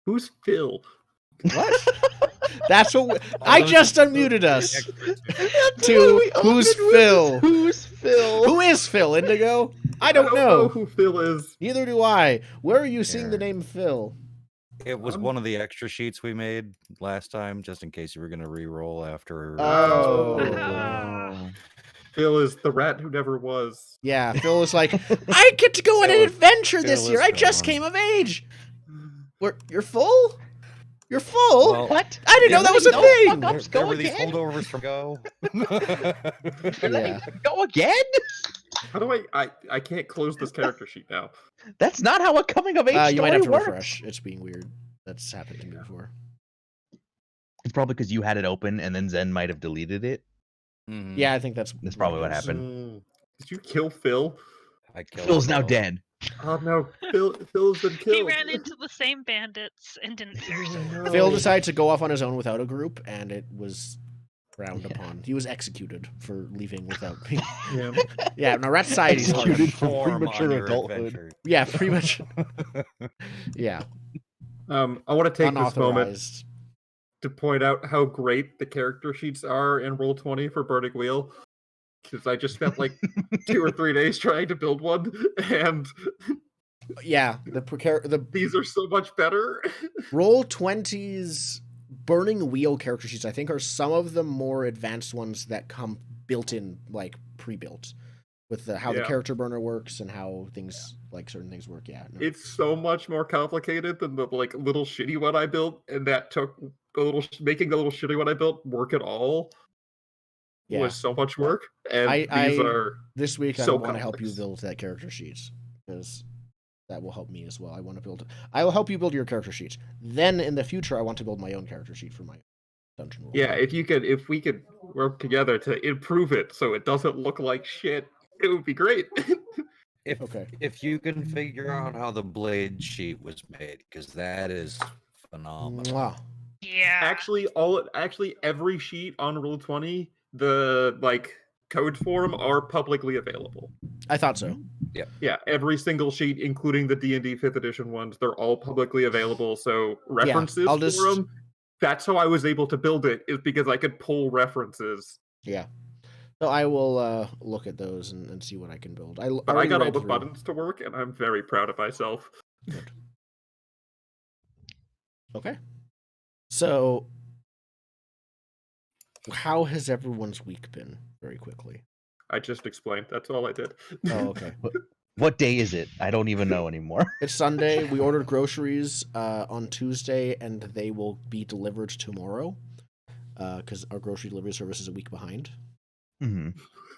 Who's Phil? What? That's what I just unmuted us. Who's Phil? Who's Phil? Who is Phil, Indigo? I don't know. Who Phil is. Neither do I. Where are you seeing the name Phil? It was one of the extra sheets we made last time, just in case you were going to re-roll after. Oh. Phil is the rat who never was. Yeah, Phil was like, I get to go on an adventure this Phil year. is I just gone. came of age. You're full? You're full? Well, What? I didn't know that was a thing. Fuck-ups, There go were these again. holdovers from Go. Yeah. Go again? How do I can't close this character sheet now. That's not how a coming of age story You might have to works. refresh. It's being weird. That's happened to me before. It's probably because you had it open and then Zen might have deleted it. Mhm. Yeah, I think that's probably what it is. happened. Did you kill Phil? I killed Phil's now Phil. dead. Oh no, Phil's been killed. He ran into the same bandits and didn't finish it. No. Phil decided to go off on his own without a group, and it was frowned upon. He was executed for leaving without me. Yeah. Yeah, no, Rat Society's hard. Executed for Form on premature your adulthood. adventure. Yeah, pretty much. Yeah, I want to take this moment unauthorized. to point out how great the character sheets are in Roll20 for Burning Wheel. Because I just spent like 2 or 3 days trying to build one, and Yeah, the these are so much better. Roll20's Burning Wheel character sheets, I think, are some of the more advanced ones that come built in, like pre-built, with how the Yeah. character burner works and how things like certain things work. Yeah, no. It's so much more complicated than the like little shitty one I built, and that took making the little shitty one I built work at all. Yeah. Was so much work, and these are this week I so want to help you complex. build that character sheets because that will help me as well. I will help you build your character sheets. Then in the future, I want to build my own character sheet for my dungeon role. Yeah, if we could work together to improve it so it doesn't look like shit, it would be great. If you can figure out how the blade sheet was made, because that is phenomenal. Mwah. Yeah. Actually, every sheet on Roll20, the like code form are publicly available. I thought so. Yeah, every single sheet, including the D&D 5th edition ones, they're all publicly available. So references I'll for just- them. That's how I was able to build it, is because I could pull references. Yeah. So I will look at those and see what I can build. But I already got all read the through. buttons to work, and I'm very proud of myself. Good. Okay. So, how has everyone's week been? Very quickly. I just explained. That's all I did. Oh, okay. What day is it? I don't even know anymore. It's Sunday. We ordered groceries on Tuesday, and they will be delivered tomorrow because our grocery delivery service is a week behind. Mm-hmm.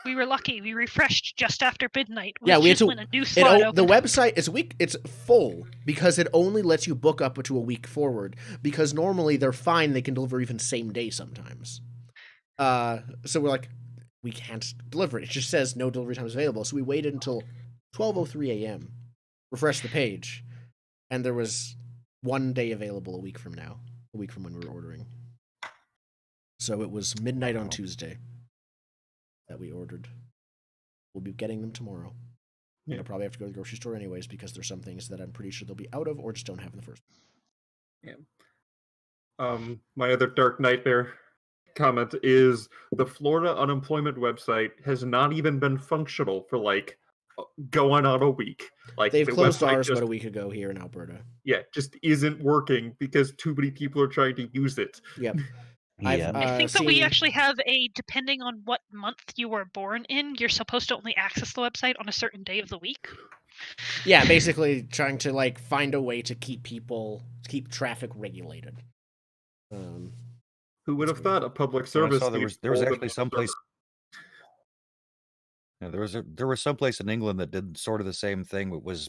We were lucky. We refreshed just after midnight. Yeah, we had just to. when a new slot The opened. website is it's full because it only lets you book up to a week forward. Because normally they're fine; they can deliver even same day sometimes. So we're like, we can't deliver it. It just says no delivery time is available. So we waited until 12:03 a.m. Refreshed the page, and there was one day available a week from now, a week from when we were ordering. So it was midnight on Tuesday that we ordered. We'll be getting them tomorrow. Yeah. I'll probably have to go to the grocery store anyways because there's some things that I'm pretty sure they'll be out of or just don't have in the first. Yeah. My other dark nightmare comment is the Florida unemployment website has not even been functional for like going on a week. Like They've the closed website ours just, about a week ago here in Alberta. yeah, just isn't working because too many people are trying to use it. Yep. Yeah. I think that seen... we actually have depending on what month you were born in, you're supposed to only access the website on a certain day of the week. Yeah, basically trying to like find a way to keep traffic regulated. Who would have thought a public service? There was actually someplace. Yeah, there was someplace in England that did sort of the same thing. It was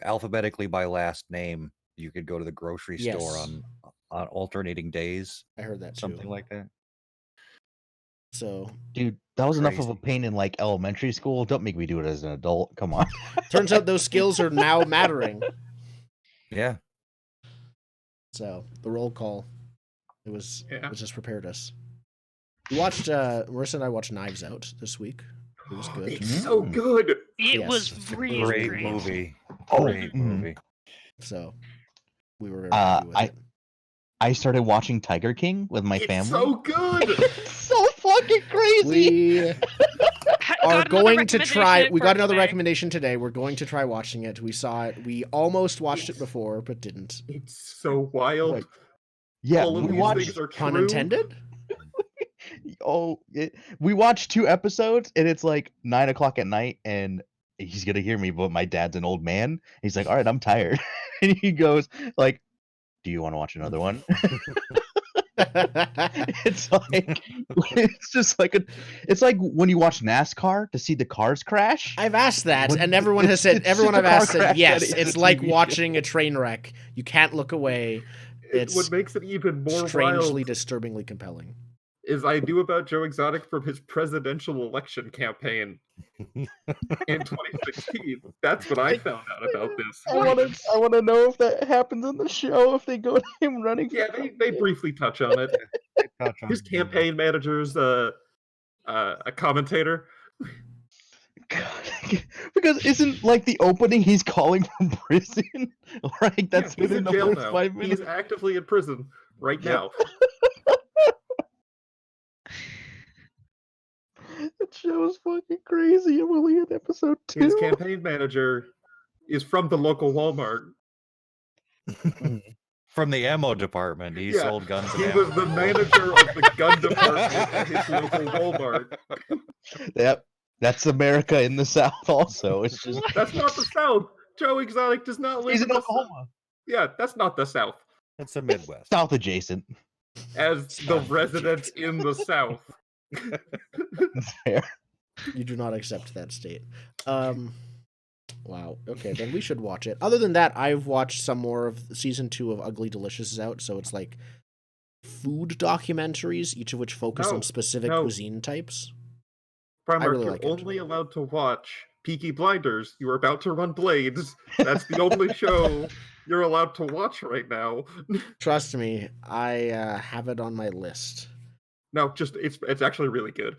alphabetically by last name. You could go to the grocery store on alternating days. I heard that too. Something like that. So, dude, that was enough of a pain in like elementary school. Don't make me do it as an adult. Come on. Turns out those skills are now mattering. Yeah. So the roll call, it just prepared us. We watched Marissa and I watched Knives Out this week. It was good. It's so good. It was really Great movie. Oh, Great movie. So we were very happy with it. I started watching Tiger King with my It's family. so good. It's so fucking crazy. We are going to try. We got another today. recommendation today. We're going to try watching it. We saw it. We almost watched it before, but didn't. It's so wild. Like, yeah, all of we these watched. things are Pun true. intended. We watched 2 episodes, and it's like 9:00 at night, and he's gonna hear me, but my dad's an old man. He's like, "All right, I'm tired," and he goes, "Like, do you want to watch another one?" It's like it's just like it's like when you watch NASCAR to see the cars crash. I've asked that, When- and everyone has said. it's Everyone just I've a car asked said crash yes. that is It's a like TV show. watching a train wreck. You can't look away. It's What makes it even more strangely, wild disturbingly compelling. is I knew about Joe Exotic from his presidential election campaign in 2016. That's what I found out about this. I want to know if that happens on the show. If they go to him running. Yeah, they briefly touch on it. His campaign manager's a commentator. God, because isn't like the opening he's calling from prison? Like that's Yeah, he's within in the jail first now. 5 minutes. He's actively in prison right now. That show is fucking crazy. I'm only in episode 2. His campaign manager is from the local Walmart. From the ammo department, he Yeah, sold guns. He and was ammo. the manager of the gun department at his local Walmart. Yep, that's America in the South. Also, it's just That's not the South. Joe Exotic does not live he's in in the South. Oklahoma, Yeah, that's not the South. It's the Midwest. South adjacent. As the resident in the South. That's fair. You do not accept that state. Wow. Okay, then we should watch it. Other than that, I've watched some more of season 2 of Ugly Delicious is out, so it's like food documentaries, each of which focus on specific cuisine types. Primark, really you're like it. only allowed to watch Peaky Blinders. You are about to run Blades. That's the only show you're allowed to watch right now. Trust me, I have it on my list. No, just it's actually really good.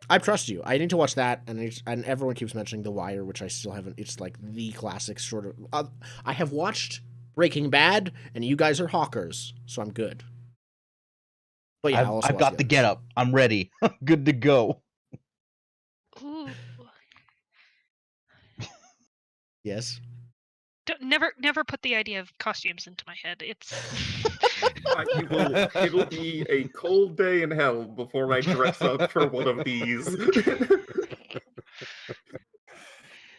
I trust you. I need to watch that, and everyone keeps mentioning The Wire, which I still haven't. It's like the classic sort of. I have watched Breaking Bad, and you guys are hawkers, so I'm good. But yeah, I've got the get up. I'm ready. Good to go. Ooh. Yes. Never put the idea of costumes into my head. It's It'll be a cold day in hell before I dress up for one of these.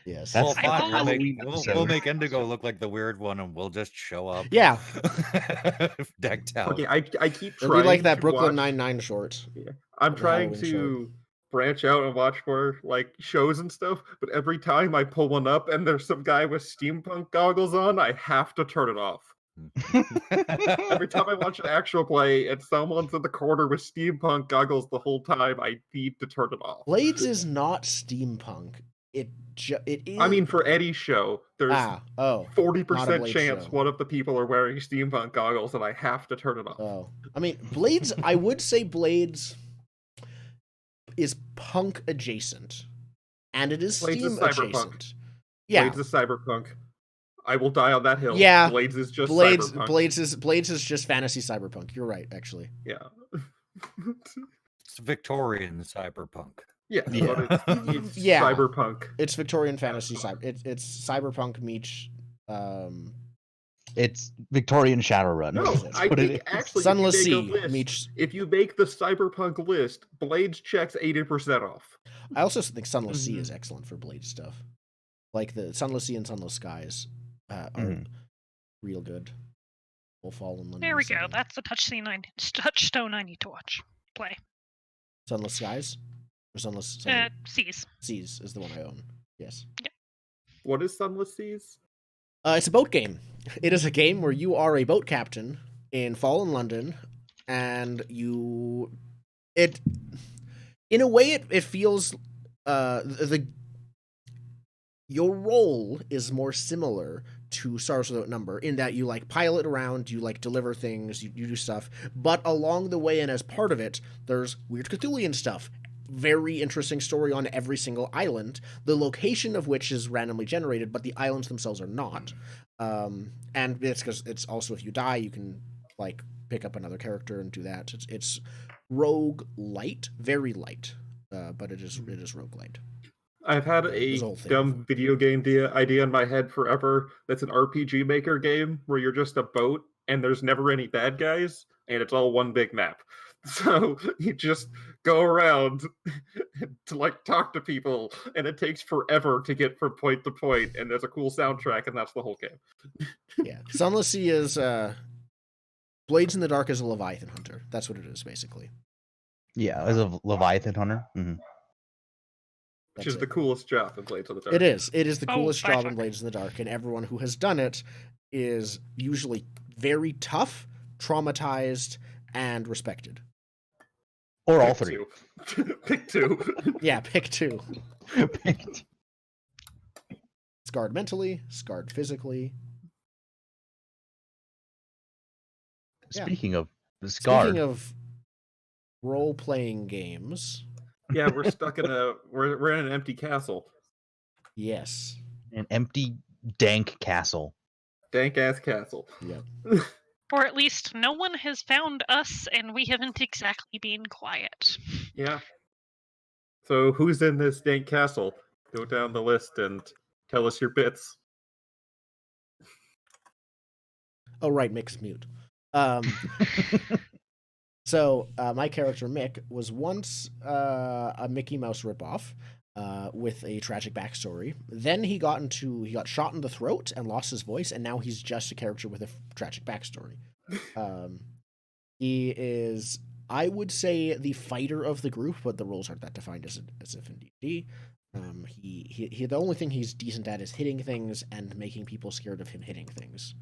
Yes. That's I fine. will- We'll make Indigo look like the weird one, and we'll just show up. Yeah. Decked out. Okay, I keep It'll trying be like that to Brooklyn watch- Nine-Nine short. I'm the trying Halloween to branch out and watch more like shows and stuff, but every time I pull one up and there's some guy with steampunk goggles on, I have to turn it off. Every time I watch an actual play and someone's in the corner with steampunk goggles the whole time, I need to turn it off. Blades is not steampunk. It is. I mean, for any show, there's 40% Blade chance show. one of the people are wearing steampunk goggles, and I have to turn it off. Oh, I mean, Blades. I would say Blades is punk adjacent, and it is Blades is steam cyberpunk. adjacent. Yeah, Blades is cyberpunk. I will die on that hill. Yeah, Blades is just Blades. cyberpunk. Blades is just fantasy cyberpunk. You're right, actually. Yeah. It's Victorian cyberpunk. Yeah, Yeah. but it's Yeah. cyberpunk. It's Victorian fantasy It's cyberpunk meets. It's Victorian Shadowrun. No, That's I what it think is. actually, Sunless if you Sea make a list, meets. if you make the cyberpunk list, Blades checks 80% off. I also think Sunless Sea Mhm. is excellent for Blade stuff. Like the Sunless Sea and Sunless Skies are Mhm. real good. We'll fall in London. there we go. setting. That's the touchstone I need to watch. Play. Sunless Skies? Or Sunless Seas. Seas is the one I own. Yes. What is Sunless Seas? It's a boat game. It is a game where you are a boat captain in fallen London, and in a way it feels your role is more similar to Stars Without Number in that you like pilot around, you like deliver things, you do stuff, but along the way and as part of it, there's weird Cthulhian stuff. Very interesting story on every single island, the location of which is randomly generated, but the islands themselves are not. And it's because it's also if you die, you can like pick up another character and do that. It's rogue light, very light, but it is rogue light. I've had There's a a whole thing. dumb video game idea in my head forever. That's an RPG Maker game where you're just a boat and there's never any bad guys and it's all one big map. So you just go around to like talk to people and it takes forever to get from point to point and there's a cool soundtrack and that's the whole game. Yeah, Sunless Sea is Blades in the Dark is a Leviathan hunter. That's what it is basically. Yeah, as a Leviathan hunter. Mm-hmm. Which is the coolest job in Blades in the Dark. It is. It is the Oh, coolest by job far. in Blades in the Dark, and everyone who has done it is usually very tough, traumatized, and respected. Or all Pick three. two. Pick two. Yeah, pick two. Pick two. Scarred mentally, scarred physically. Yeah. Speaking of the scarred, Speaking of role-playing games, Yeah, we're stuck in we're in an empty castle. yes. an empty, dank castle. Dank ass castle. Yep. Or at least no one has found us, and we haven't exactly been quiet. Yeah. So who's in this dank castle? Go down the list and tell us your bits. Oh, right, Mick's mute. So my character Mick was once a Mickey Mouse ripoff with a tragic backstory. Then he got shot in the throat and lost his voice, and now he's just a character with a tragic backstory. He is, I would say, the fighter of the group, but the roles aren't that defined as if in D&D. He the only thing he's decent at is hitting things and making people scared of him hitting things.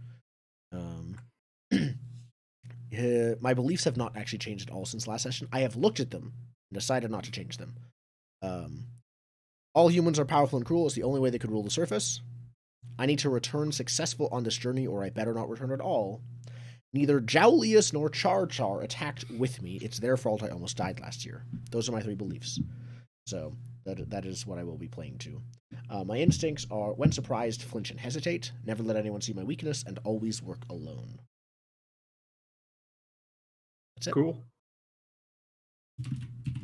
My beliefs have not actually changed at all since last session. I have looked at them and decided not to change them. All humans are powerful and cruel is the only way they could rule the surface. I need to return successful on this journey, or I better not return at all. Neither Jowlius nor Char Char attacked with me. It's their fault I almost died last year. Those are my 3 beliefs. So that is what I will be playing to. My instincts are, when surprised, flinch and hesitate, never let anyone see my weakness, and always work alone. That's it. Cool.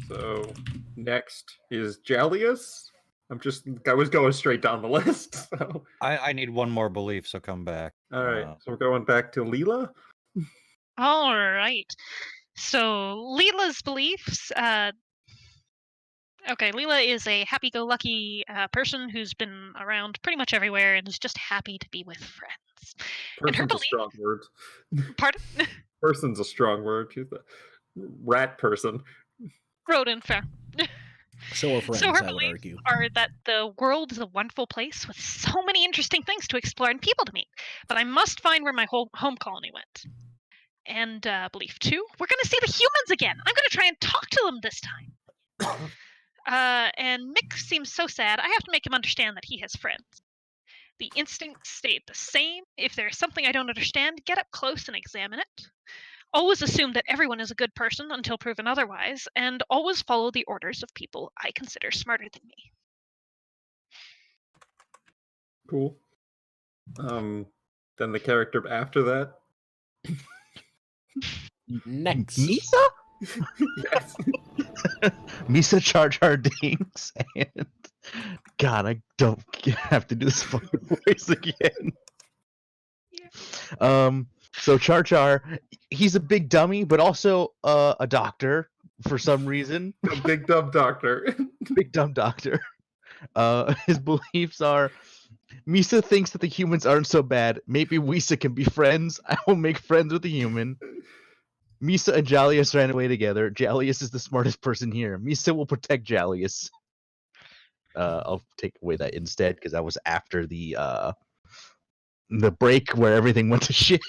So next is Jalius. I was going straight down the list. So. I need one more belief, so come back. All right. So we're going back to Leela. All right. So Leela's beliefs. Okay, Leela is a happy-go-lucky person who's been around pretty much everywhere and is just happy to be with friends. And her Person's a strong word. Pardon? Person's a strong word. She's a rat person. Rodent, fair. So are friends, So her I would beliefs argue. are that the world is a wonderful place with so many interesting things to explore and people to meet, but I must find where my whole home colony went. And belief 2, we're going to see the humans again. I'm going to try and talk to them this time. And Mick seems so sad. I have to make him understand that he has friends. The instincts stayed the same. If there's something I don't understand, get up close and examine it. Always assume that everyone is a good person until proven otherwise, and always follow the orders of people I consider smarter than me. Cool. Then the character after that. Next. Misa? Yes. Misa Char Char Dinks and God, I don't have to do this fucking voice again. Yeah. So Char Char, he's a big dummy, but also a doctor for some reason. A big dumb doctor. Big dumb doctor. His beliefs are Misa thinks that the humans aren't so bad. Maybe Wisa can be friends. I will make friends with the human. Misa and Jalius ran away together. Jalius is the smartest person here. Misa will protect Jalius. I'll take away that instead because that was after the break where everything went to shit.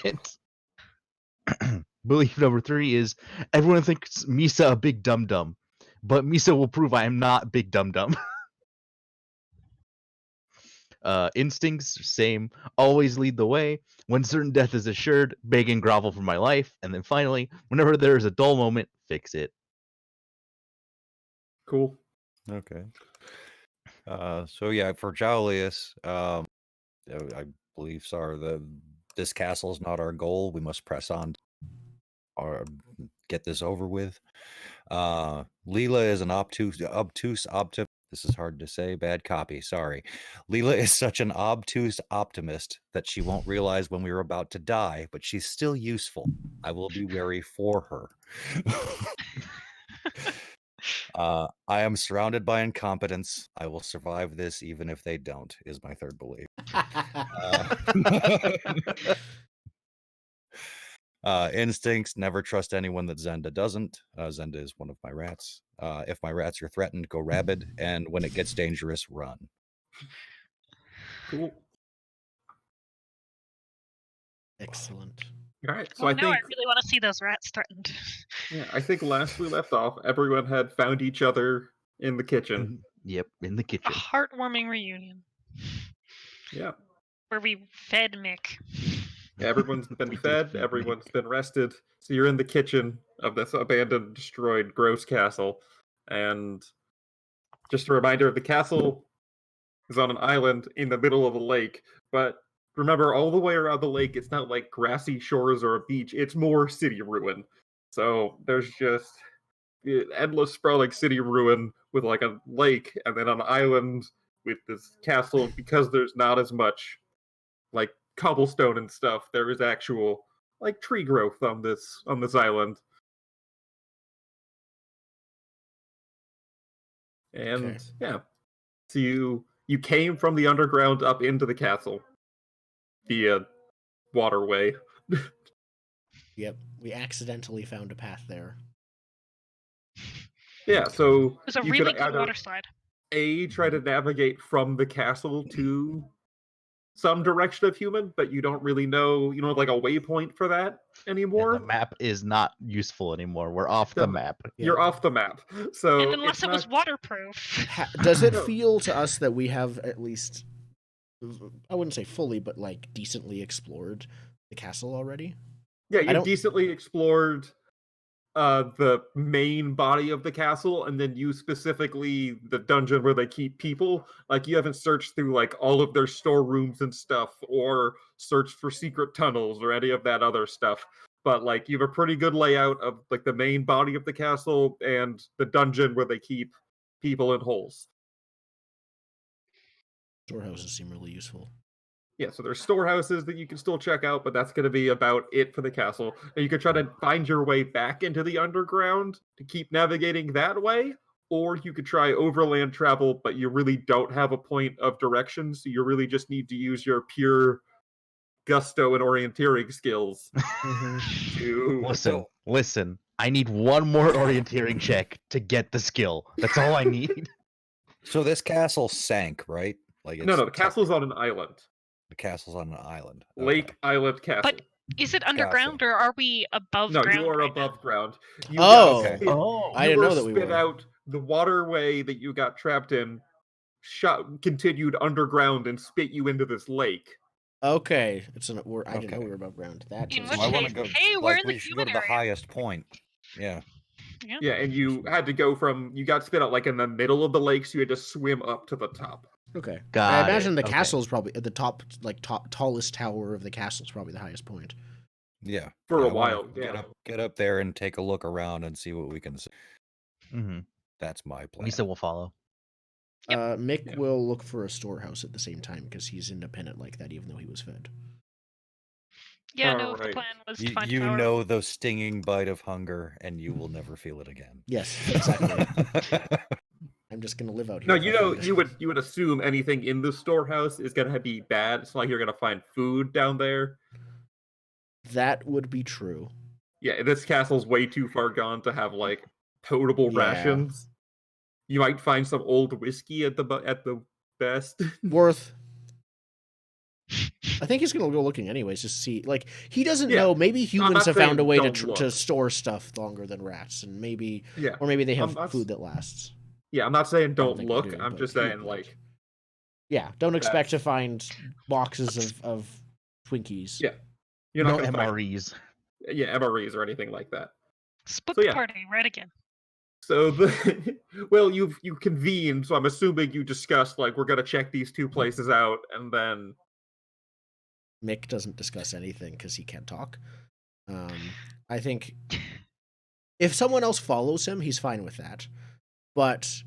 Belief number 3 is everyone thinks Misa a big dum dum, but Misa will prove I am not big dum dum. Instincts, same. Always lead the way. When certain death is assured, beg and grovel for my life. And then finally, whenever there is a dull moment, fix it. Cool. Okay. So yeah, for Jowlius, I beliefs are this castle is not our goal. We must press on or get this over with. Leela is an obtuse. This is hard to say. Bad copy. Sorry. Leela is such an obtuse optimist that she won't realize when we are about to die, but she's still useful. I will be wary for her. I am surrounded by incompetence. I will survive this even if they don't, is my third belief. Instincts, never trust anyone that Zenda doesn't. Zenda is one of my rats. If my rats are threatened, go rabid, and when it gets dangerous, run. Cool. Excellent. All right, so Well, I now think I really want to see those rats threatened. I think last we left off, everyone had found each other in the kitchen. Yep, in the A kitchen. heartwarming reunion Yeah. where we fed Mick. Everyone's been We did fed, feed everyone's Nick. been rested. So you're in the kitchen of this abandoned, destroyed, gross castle. And just a reminder, the castle is on an island in the middle of a lake. But remember, all the way around the lake, it's not like grassy shores or a beach. It's more city ruin. So there's just endless sprawling city ruin with like a lake and then an island with this castle. Because there's not as much like cobblestone and stuff, there is actual like tree growth on this island. And Okay. yeah, so you came from the underground up into the castle via waterway. Yep. We accidentally found a path there. Yeah, so It was a you really could good either water slide. try to navigate from the castle to some direction of human, but you don't really know, like a waypoint for that And anymore. the map is not useful anymore. We're off the No. map. You're off the map. So And unless it's it was not waterproof. Does it No. feel to us that we have at least, I wouldn't say fully, but like decently explored the castle already? Yeah, I you don't- decently explored the main body of the castle, and then you specifically the dungeon where they keep people. Like you haven't searched through like all of their storerooms and stuff, or searched for secret tunnels or any of that other stuff. But like you have a pretty good layout of like the main body of the castle and the dungeon where they keep people in holes. Storehouses seem really useful. Yeah, so there's storehouses that you can still check out, but that's going to be about it for the castle. And you could try to find your way back into the underground to keep navigating that way, or you could try overland travel, but you really don't have a point of direction, so you really just need to use your pure gusto and orienteering skills to... Listen. I need one more orienteering check to get the skill. That's all I need. So this castle sank, right? Like No, the castle's on an island. The castle's on an island. Lake Island Castle. But is it underground or are we above No, ground? you are right now? above ground. You Oh, got spit- I you didn't were know that we spit were. out the waterway that you got trapped in. Continued underground and spit you into this lake. Okay, I didn't know Okay. we were above ground. That In is which So I want case, to go. hey, we're in the we should go human to the area. highest point. Yeah. Yeah, and you had to go you got spit out like in the middle of the lake, so you had to swim up to the top. okay. Got I imagine it. the Okay. castle is probably at the top, tallest tower of the castle is probably the highest point. Yeah. For a I wanna while, yeah. Get up there and take a look around and see what we can see. Mm-hmm. That's my plan. Lisa will follow. Mick Yeah. will look for a storehouse at the same time because he's independent like that, even though he was fed. Yeah, no, if the Alright. plan was to find You power. know the stinging bite of hunger, and you will never feel it again. Yes, exactly. I'm just gonna live out here. No, if I find it. you would assume anything in the storehouse is gonna be bad. It's not like you're gonna find food down there. That would be true. Yeah, this castle's way too far gone to have like potable Yeah. rations. You might find some old whiskey at the best. Worth. I think he's gonna go looking anyways, just to see. Like he doesn't Yeah. know. Maybe humans not have found a saying way don't to look. store stuff longer than rats, and maybe Yeah, or maybe they have that's- food that lasts. yeah. I'm not saying don't don't think they look. do, I'm but just he saying might. like Yeah, don't expect to That's- find boxes of Twinkies. Yeah. you're No not gonna find MREs. MREs or anything like that. Spook So, yeah. party, right again. So well, you convened. So I'm assuming you discussed like we're gonna check these two places out, and then Mick doesn't discuss anything because he can't talk. I think if someone else follows him, he's fine with that. But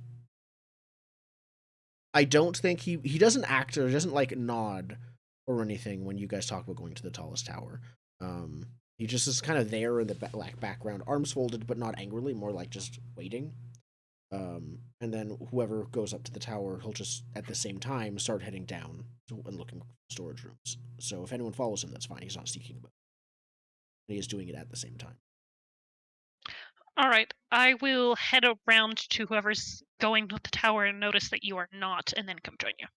I don't think he doesn't act or doesn't like nod or anything when you guys talk about going to the tallest tower. He just is kind of there in the background, arms folded, but not angrily, more like just waiting. And then whoever goes up to the tower, he'll just at the same time start heading down and looking for storage rooms. So if anyone follows him, that's fine. He's not sneaking about. He is doing it at the same time. All right, I will head around to whoever's going to the tower and notice that you are not, and then come join you.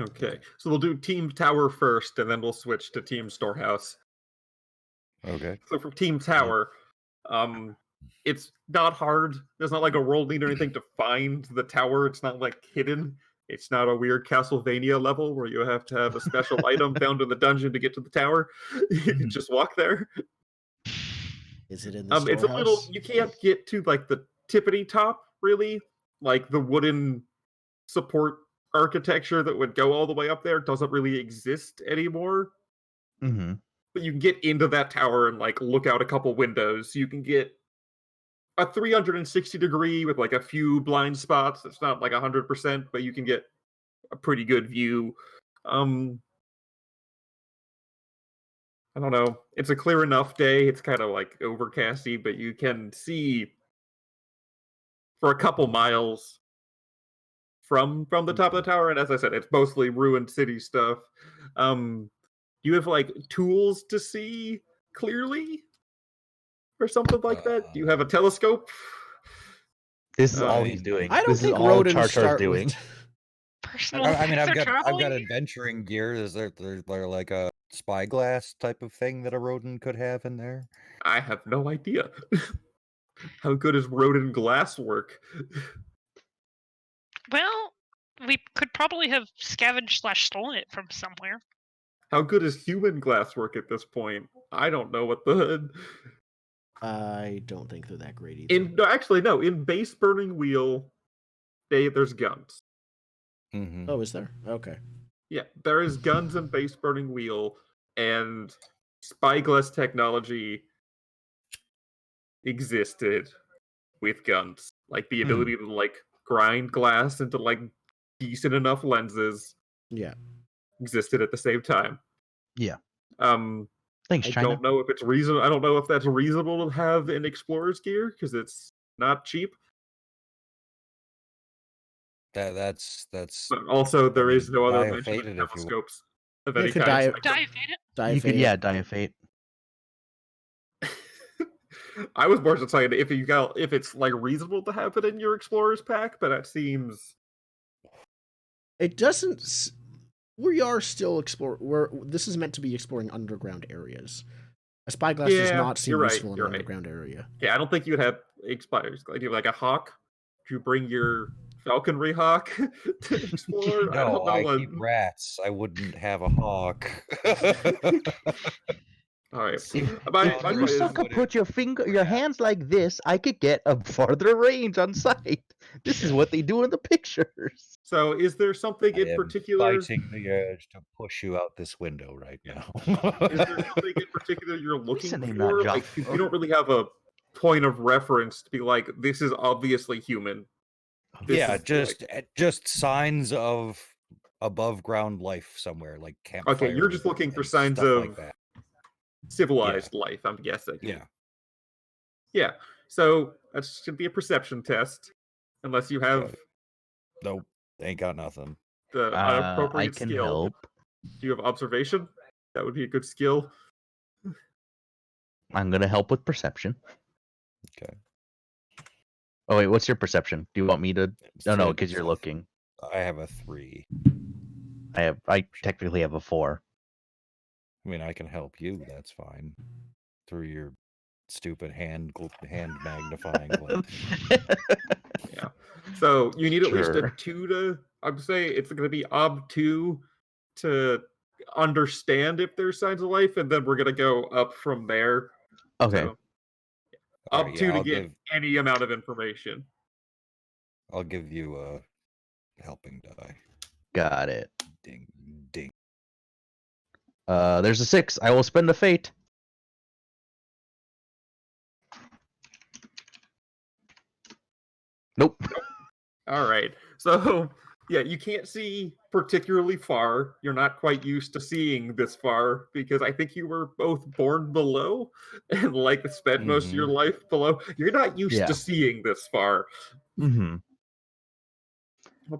Okay, so we'll do Team Tower first, and then we'll switch to Team Storehouse. Okay. So for Team Tower, it's not hard. There's not like a roll need or anything to find the tower. It's not like hidden. It's not a weird Castlevania level where you have to have a special item found in the dungeon to get to the tower. You just walk there. Is it in the It's a little. storehouse? You can't get to like the tippity top really. Like the wooden support architecture that would go all the way up there doesn't really exist anymore. Mm-hmm. But you can get into that tower and like look out a couple windows. You can get a 360 degree with like a few blind spots. It's not like 100%, but you can get a pretty good view. I don't know. It's a clear enough day. It's kind of like overcasty, but you can see for a couple miles from the top of the tower. And as I said, it's mostly ruined city stuff. You have like tools to see clearly or something like that. Do you have a telescope? This is all I- he's doing. I don't this think is all rodents Char Char's start doing. with. Personal I mean, effects I've are got traveling. adventuring gear. Is there like a spyglass type of thing that a rodent could have in there? I have no idea. How good is rodent glass work? Well, we could probably have scavenged / stolen it from somewhere. How good is human glass work at this point? I don't know what the. I don't think they're that great either. In Base Burning Wheel, there's guns. Mm-hmm. Oh, is there? Okay. Yeah, there is guns in Base Burning Wheel, and spyglass technology existed with guns. Like the ability to like grind glass into like decent enough lenses Yeah. existed at the same time. Yeah. Um, Thanks, I China. don't know if it's reasonable. I don't know if that's reasonable to have in explorer's gear because it's not cheap. That's But also, there is no other mention of diaphated, if you will. telescopes of You any could kind. Dive it. You could, yeah, die of fate. I was more just saying if it's like reasonable to have it in your explorer's pack, but that seems It doesn't. We are still exploring. This is meant to be exploring underground areas. A spyglass does Yeah, not seem you're right, useful in you're an right. underground area. yeah. I don't think you'd have explorers. Do you have like a hawk? Do you bring your falconry hawk to explore? I No, don't know. I keep rats. I wouldn't have a hawk. All right. If My you point is, sucker put your hands like this, I could get a farther range on sight. This is what they do in the pictures. so is there something I in am particular? biting the edge to push you out this window right now. Is there something in particular you're looking name that for? job. Like, 'cause you don't really have a point of reference to be like, this is obviously human. This Yeah, is, just signs of above ground life somewhere, like campfire. Okay, you're just looking for and signs stuff of like that. civilized life, I'm guessing. Yeah. Yeah. So that should be a perception test, unless you have Nope. Ain't got nothing. the I appropriate can skill. help. Do you have observation? That would be a good skill. I'm gonna help with perception. Okay. Oh wait, what's your perception? Do you want me to? Oh no, Six. because you're looking. I have a 3. I technically have a 4. I mean, I can help you. That's fine. Through your stupid hand magnifying glass. Yeah. So you need at least a Sure. 2 to. I'd say it's going to be ob 2 to understand if there's signs of life, and then we're going to go up from there. Okay. So, All up right, 2 yeah, to I'll get any amount of information. I'll give you a helping die. Got it. Ding, ding. There's a 6. I will spend a fate. Nope. All right. So, yeah, you can't see particularly far. You're not quite used to seeing this far because I think you were both born below and like spent most of your life below. You're not used to seeing this far. Mm-hmm.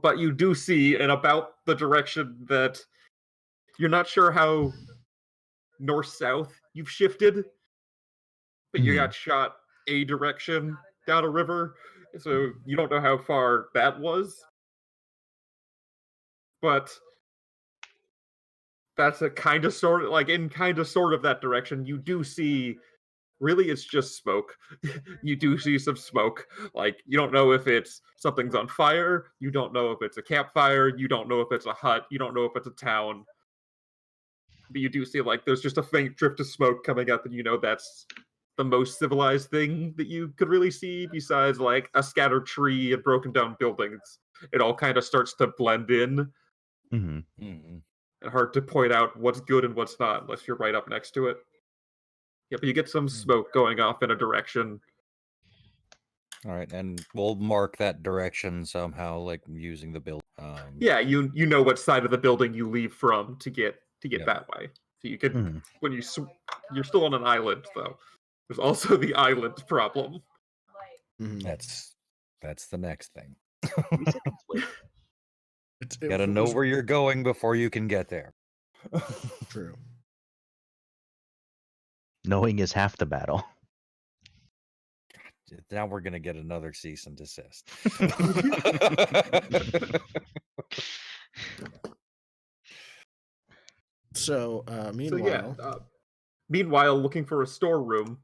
But you do see in about the direction that you're not sure how north-south you've shifted, but you got shot a direction down a river, so you don't know how far that was. But that's a kind of sort of like in kind of sort of that direction. You do see really it's just smoke. You do see some smoke. Like you don't know if it's something's on fire, you don't know if it's a campfire, you don't know if it's a hut, you don't know if it's a town. But you do see like there's just a faint drift of smoke coming up, and you know that's the most civilized thing that you could really see besides like a scattered tree and broken down buildings. It all kind of starts to blend in. Mm-hmm. And hard to point out what's good and what's not unless you're right up next to it. Yeah, but you get some smoke going off in a direction. All right, and we'll mark that direction somehow, like using the build. Yeah, you know what side of the building you leave from to get Yep. that way. So you can when you're still on an island though. There's also the island problem. That's the next thing. It Gotta know where you're going before you can get there. True. Knowing is half the battle. Now we're gonna get another cease and desist. So, meanwhile, meanwhile, looking for a storeroom.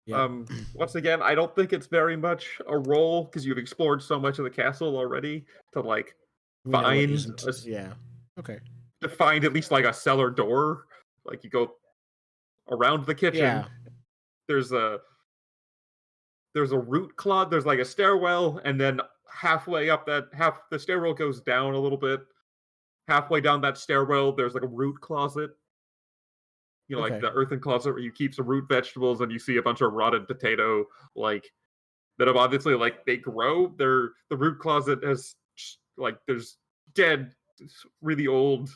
Yep. Once again, I don't think it's very much a role because you've explored so much of the castle already to like find okay. to find at least like a cellar door. Like you go around the kitchen. Yeah. There's a root closet. There's like a stairwell, and then halfway up the stairwell goes down a little bit. Halfway down that stairwell, there's like a root closet. You know, like the earthen closet where you keep some root vegetables, and you see a bunch of rotted potato, like that have obviously like they grow. The root closet has like there's dead, really old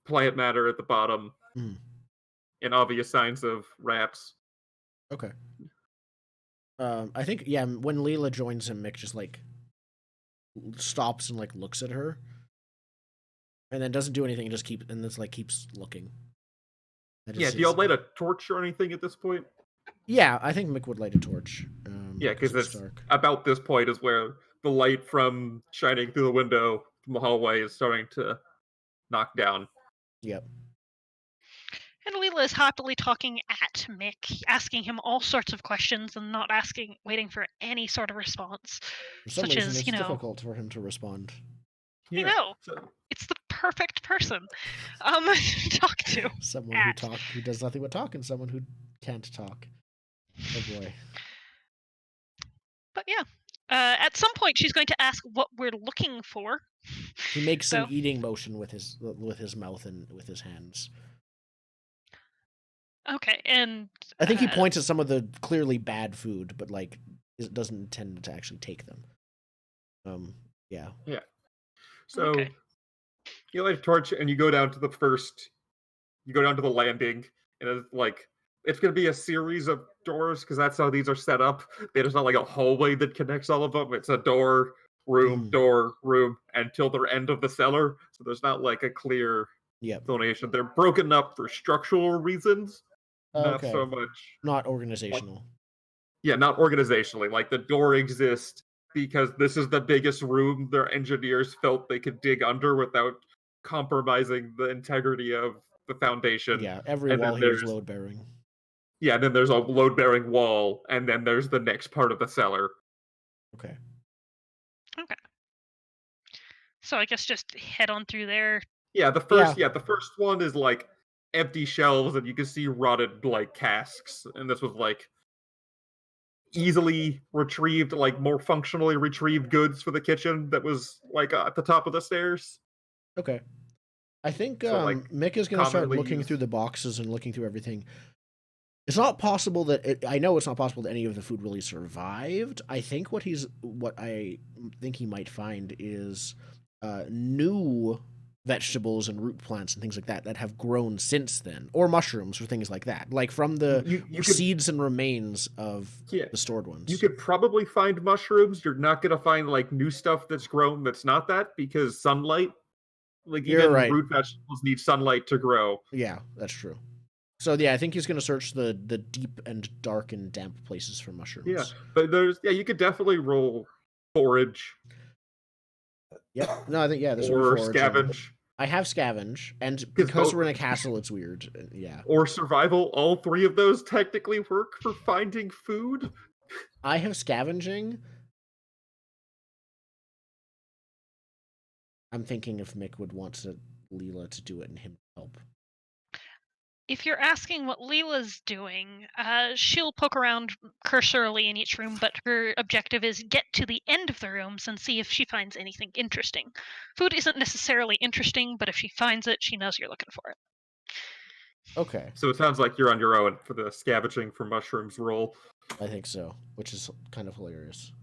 plant matter at the bottom, and obvious signs of rats. Okay. I think when Leela joins him, Mick just like stops and like looks at her, and then doesn't do anything. And just keeps looking. Do y'all light a torch or anything at this point? Yeah, I think Mick would light a torch. Because it's dark. About this point is where the light from shining through the window from the hallway is starting to knock down. Yep. And Leela is happily talking at Mick, asking him all sorts of questions and not waiting for any sort of response. For some reason, it's difficult for him to respond. You know, it's the perfect person to talk to. Someone who does nothing but talk, and someone who can't talk. Oh boy. But yeah, at some point she's going to ask what we're looking for. He makes an eating motion with his mouth and with his hands. Okay, and I think he points at some of the clearly bad food, but like it doesn't intend to actually take them. Yeah. So you light a torch and you go down to the landing, and it's like it's going to be a series of doors because that's how these are set up. There's not like a hallway that connects all of them. It's a door, room, until the end of the cellar. So there's not like a clear donation. They're broken up for structural reasons, not so much. Not organizational. Not organizationally. Like the door exists because this is the biggest room their engineers felt they could dig under without compromising the integrity of the foundation. Yeah, every wall here is load bearing. Yeah, and then there's a load bearing wall, and then there's the next part of the cellar. Okay. So I guess just head on through there. Yeah, the first one is like empty shelves, and you can see rotted like casks, and this was like easily retrieved, like more functionally retrieved goods for the kitchen that was like at the top of the stairs. Okay. I think So, like, Mick is going to start commonly looking used. through the boxes and looking through everything. It's not possible that I know it's not possible that any of the food really survived. I think what I think he might find is new vegetables and root plants and things like that have grown since then, or mushrooms or things like that, like from the You could, seeds and remains of yeah, the stored ones. you could probably find mushrooms. You're not gonna find like new stuff that's grown that's not that, because sunlight, like You're even right. root vegetables need sunlight to grow. Yeah, that's true. So yeah, I think he's going to search the deep and dark and damp places for mushrooms. Yeah, but you could definitely roll forage. Yep. No, I think this or will be foraging. scavenge. I have scavenge, and because we're in a castle, it's weird. Yeah. Or survival. All three of those technically work for finding food. I have scavenging. I'm thinking if Mick would want Leela to do it and him help. If you're asking what Leela's doing, she'll poke around cursorily in each room, but her objective is get to the end of the rooms and see if she finds anything interesting. Food isn't necessarily interesting, but if she finds it, she knows you're looking for it. Okay. So it sounds like you're on your own for the scavenging for mushrooms roll. I think so, which is kind of hilarious.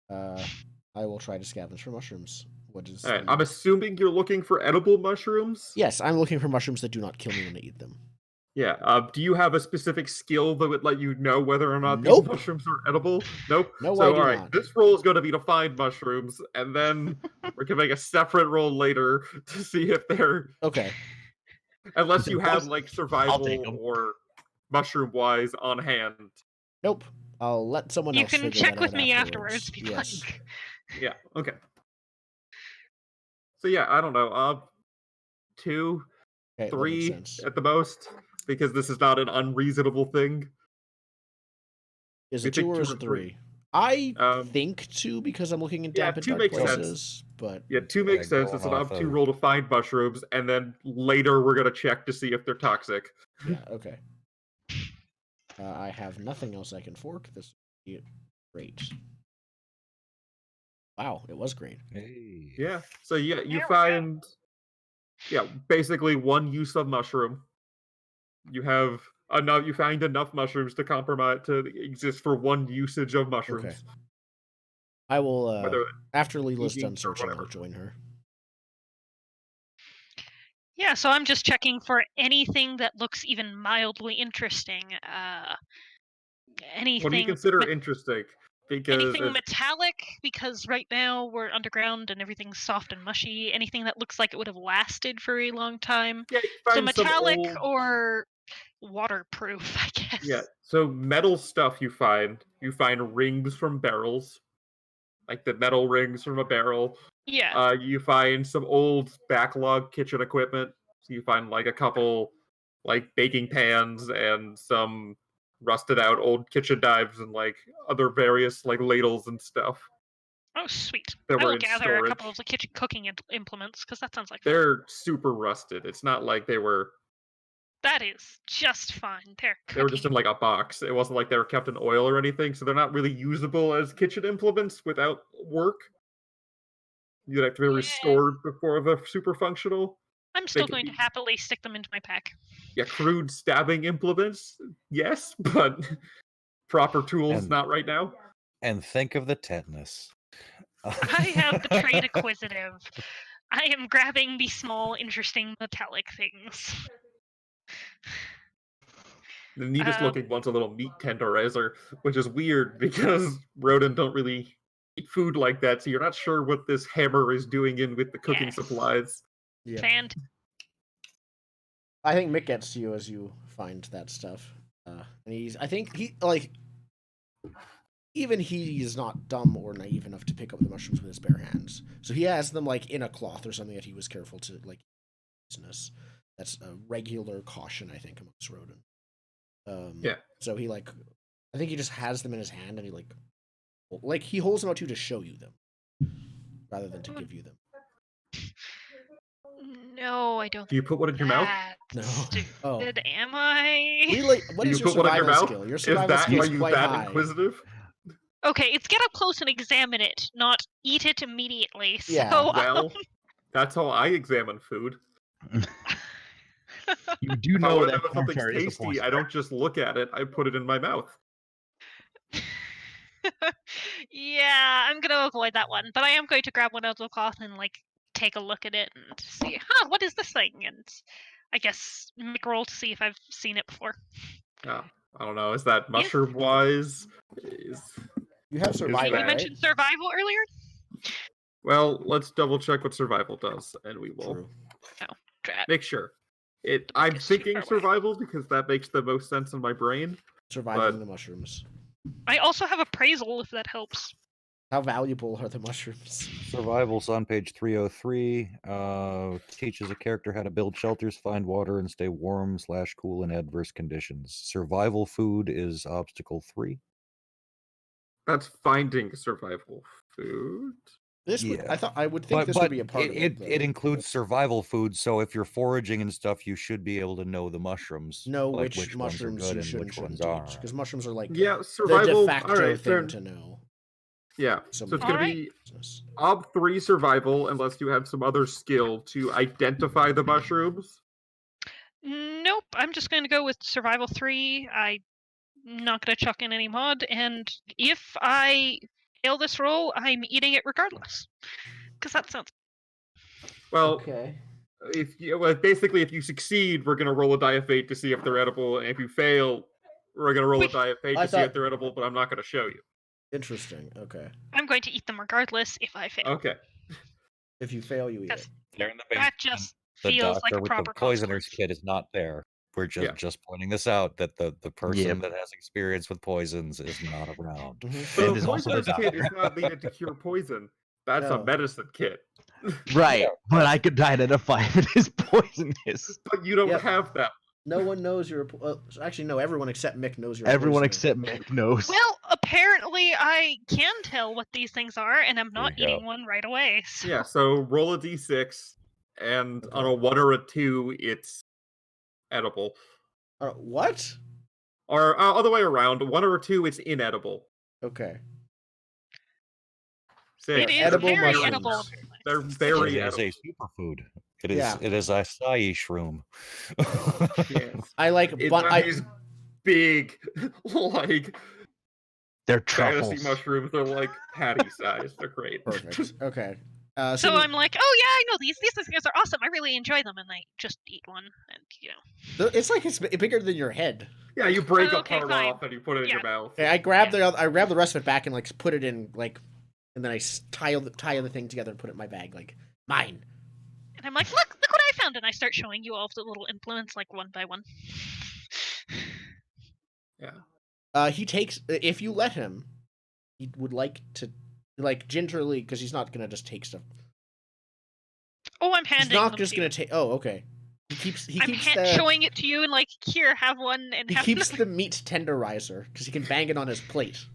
I will try to scavenge for mushrooms. What is? All right, I'm assuming you're looking for edible mushrooms? Yes, I'm looking for mushrooms that do not kill me when I eat them. Yeah. Do you have a specific skill that would let you know whether or not Nope. these mushrooms are edible? Nope. No, so, I do all right, not. this roll is going to be to find mushrooms, and then we're going to make a separate roll later to see if they're... Okay. Unless you have, like, take survival 'em. or mushroom-wise on hand. Nope. I'll let someone You else can figure check that with out me afterwards. afterwards if you'd Yes. like. Yeah, okay. So yeah, I don't know. 2, Okay, that makes 3 sense. at the most, because this is not an unreasonable thing. Is You it 2 think or 2 is or it 3? 3? I Um, think 2 because I'm looking in yeah, damp and 2 dark makes sense. places, but Yeah, 2 makes sense. It's an going up off 2 of- roll to find mushrooms, and then later we're gonna check to see if they're toxic. yeah, okay. I have nothing else I can fork. This would be great. Wow, it was great. Hey. Yeah. So yeah, you There we go. find basically one use of mushroom. You have enough. You find enough mushrooms to compromise to exist for one usage of mushrooms. Okay. I will Whether after Leela's eating done or searching, I'll whatever. join her. Yeah, so I'm just checking for anything that looks even mildly interesting. Anything. What do you consider interesting? Because anything metallic, because right now we're underground and everything's soft and mushy. Anything that looks like it would have lasted for a long time. you So find some metallic old, or waterproof, I guess. yeah. So metal stuff you find rings from barrels, like the metal rings from a barrel. Yeah. You find some old backlog kitchen equipment. So you find like a couple like baking pans and some rusted out old kitchen knives and like other various like ladles and stuff. Oh, sweet. That I were will in gather a couple storage. of the kitchen cooking implements, because that sounds like fun. They're super rusted. It's not like they were That is just fine. They're cooking. They were just in like a box. It wasn't like they were kept in oil or anything, so they're not really usable as kitchen implements without work. You'd have to be restored before they're super functional. I'm still going to happily stick them into my pack. Yeah, crude stabbing implements, yes, but proper tools, And- not right now. And think of the tetanus. I have the trade acquisitive. I am grabbing the small, interesting metallic things. The neatest looking one's a little meat tenderizer, which is weird because rodent don't really eat food like that, so you're not sure what this hammer is doing in with the cooking Yes. supplies. Yeah. Fantastic. I think Mick gets to you as you find that stuff. And I think even he is not dumb or naive enough to pick up the mushrooms with his bare hands. So he has them like in a cloth or something that he was careful to like business. That's a regular caution, I think, amongst rodent. Yeah. So he I think he just has them in his hand and he he holds them out to you to show you them, rather than to give you them. No, I don't. Do you put one in your mouth? No. Stupid, Oh. am I? What Do is you your put one in your survival mouth? skill? Your Is survival that skill are is you quite that high. inquisitive? Okay, it's get up close and examine it, not eat it immediately. So, Yeah. Well, that's how I examine food. You do If I know want to that know if something's cornflower is a tasty, poison. I don't just look at it. I put it in my mouth. Yeah, I'm gonna avoid that one, but I am going to grab one out of the cloth and like take a look at it and see, what is this thing? And I guess make a roll to see if I've seen it before. I don't know. Is that mushroom wise? You have survival, You right? mentioned survival earlier. Well, let's double check what survival does, and we will True. Drat. make sure. The book I'm is too thinking far away. survival because that makes the most sense in my brain. Surviving the mushrooms. I also have appraisal if that helps. How valuable are the mushrooms? Survival's on page 303. Teaches a character how to build shelters, find water, and stay warm / cool in adverse conditions. Survival food is obstacle 3. That's finding survival food. This would, Yeah. I would think this would be a part of it. it. It includes survival food, so if you're foraging and stuff, you should be able to know the mushrooms. Know like which ones are mushrooms good you and should and which ones shouldn't aren't. eat, because mushrooms are like Yeah, the survival. de facto all right, thing to know. Yeah, Some so it's going to Alright. be Ob 3 survival unless you have some other skill to identify the mushrooms. Nope, I'm just going to go with survival 3. I'm not going to chuck in any mod, and if I fail this roll, I'm eating it regardless. Because that sounds. Well, Okay. basically, if you succeed, we're going to roll a die of fate to see if they're edible, and if you fail, we're going to roll Wait. a die of fate I to see if thought- they're edible, but I'm not going to show you. Interesting. Okay. I'm going to eat them regardless if I fail. Okay. If you fail, you eat That's- it. They're in the That basement. just The feels doctor like a with proper the poisoner's consequence. kit is not there. We're Yeah. just pointing this out that the person Yep. that has experience with poisons is not around. Mhm. So And the is also the poisoner's kit is doctor. not needed to cure poison. That's No. a medicine kit. Right, but I could identify if it is poisonous. But you don't Yep. have that. No one knows you're. Actually, no. Everyone except Mick knows you're. a Everyone poisoner. except Mick knows. Well, apparently I can tell what these things are, and I'm not There you eating one right away. So. Yeah, so roll a d6, and Okay. on a 1 or a 2, it's edible. What? Or other way around, 1 or a 2, it's inedible. Okay. Six. It is edible very mushrooms. edible. They're It very is a edible. superfood. It is. Yeah. It is a acai shroom. Yes. I like. These big, like, They're fantasy truffles. mushrooms. They're like patty sized. They're great. Perfect. Okay. So I'm like, oh yeah, I know these. These things are awesome. I really enjoy them, and I just eat one, and It's like it's bigger than your head. Yeah, you break Oh, a okay, part fine. off and you put it in your mouth. Okay, I grab the rest of it back and like put it in like, and then I tie the thing together and put it in my bag like mine. And I'm like, look what I found, and I start showing you all of the little implements like one by one. Yeah. He takes, if you let him, he would like to, like, gingerly, because he's not gonna just take stuff. Oh, I'm He's handing not them just to gonna you. take. Oh, okay. He keeps I'm showing it to you and like, here, have one, and he have keeps another. the meat tenderizer because he can bang it on his plate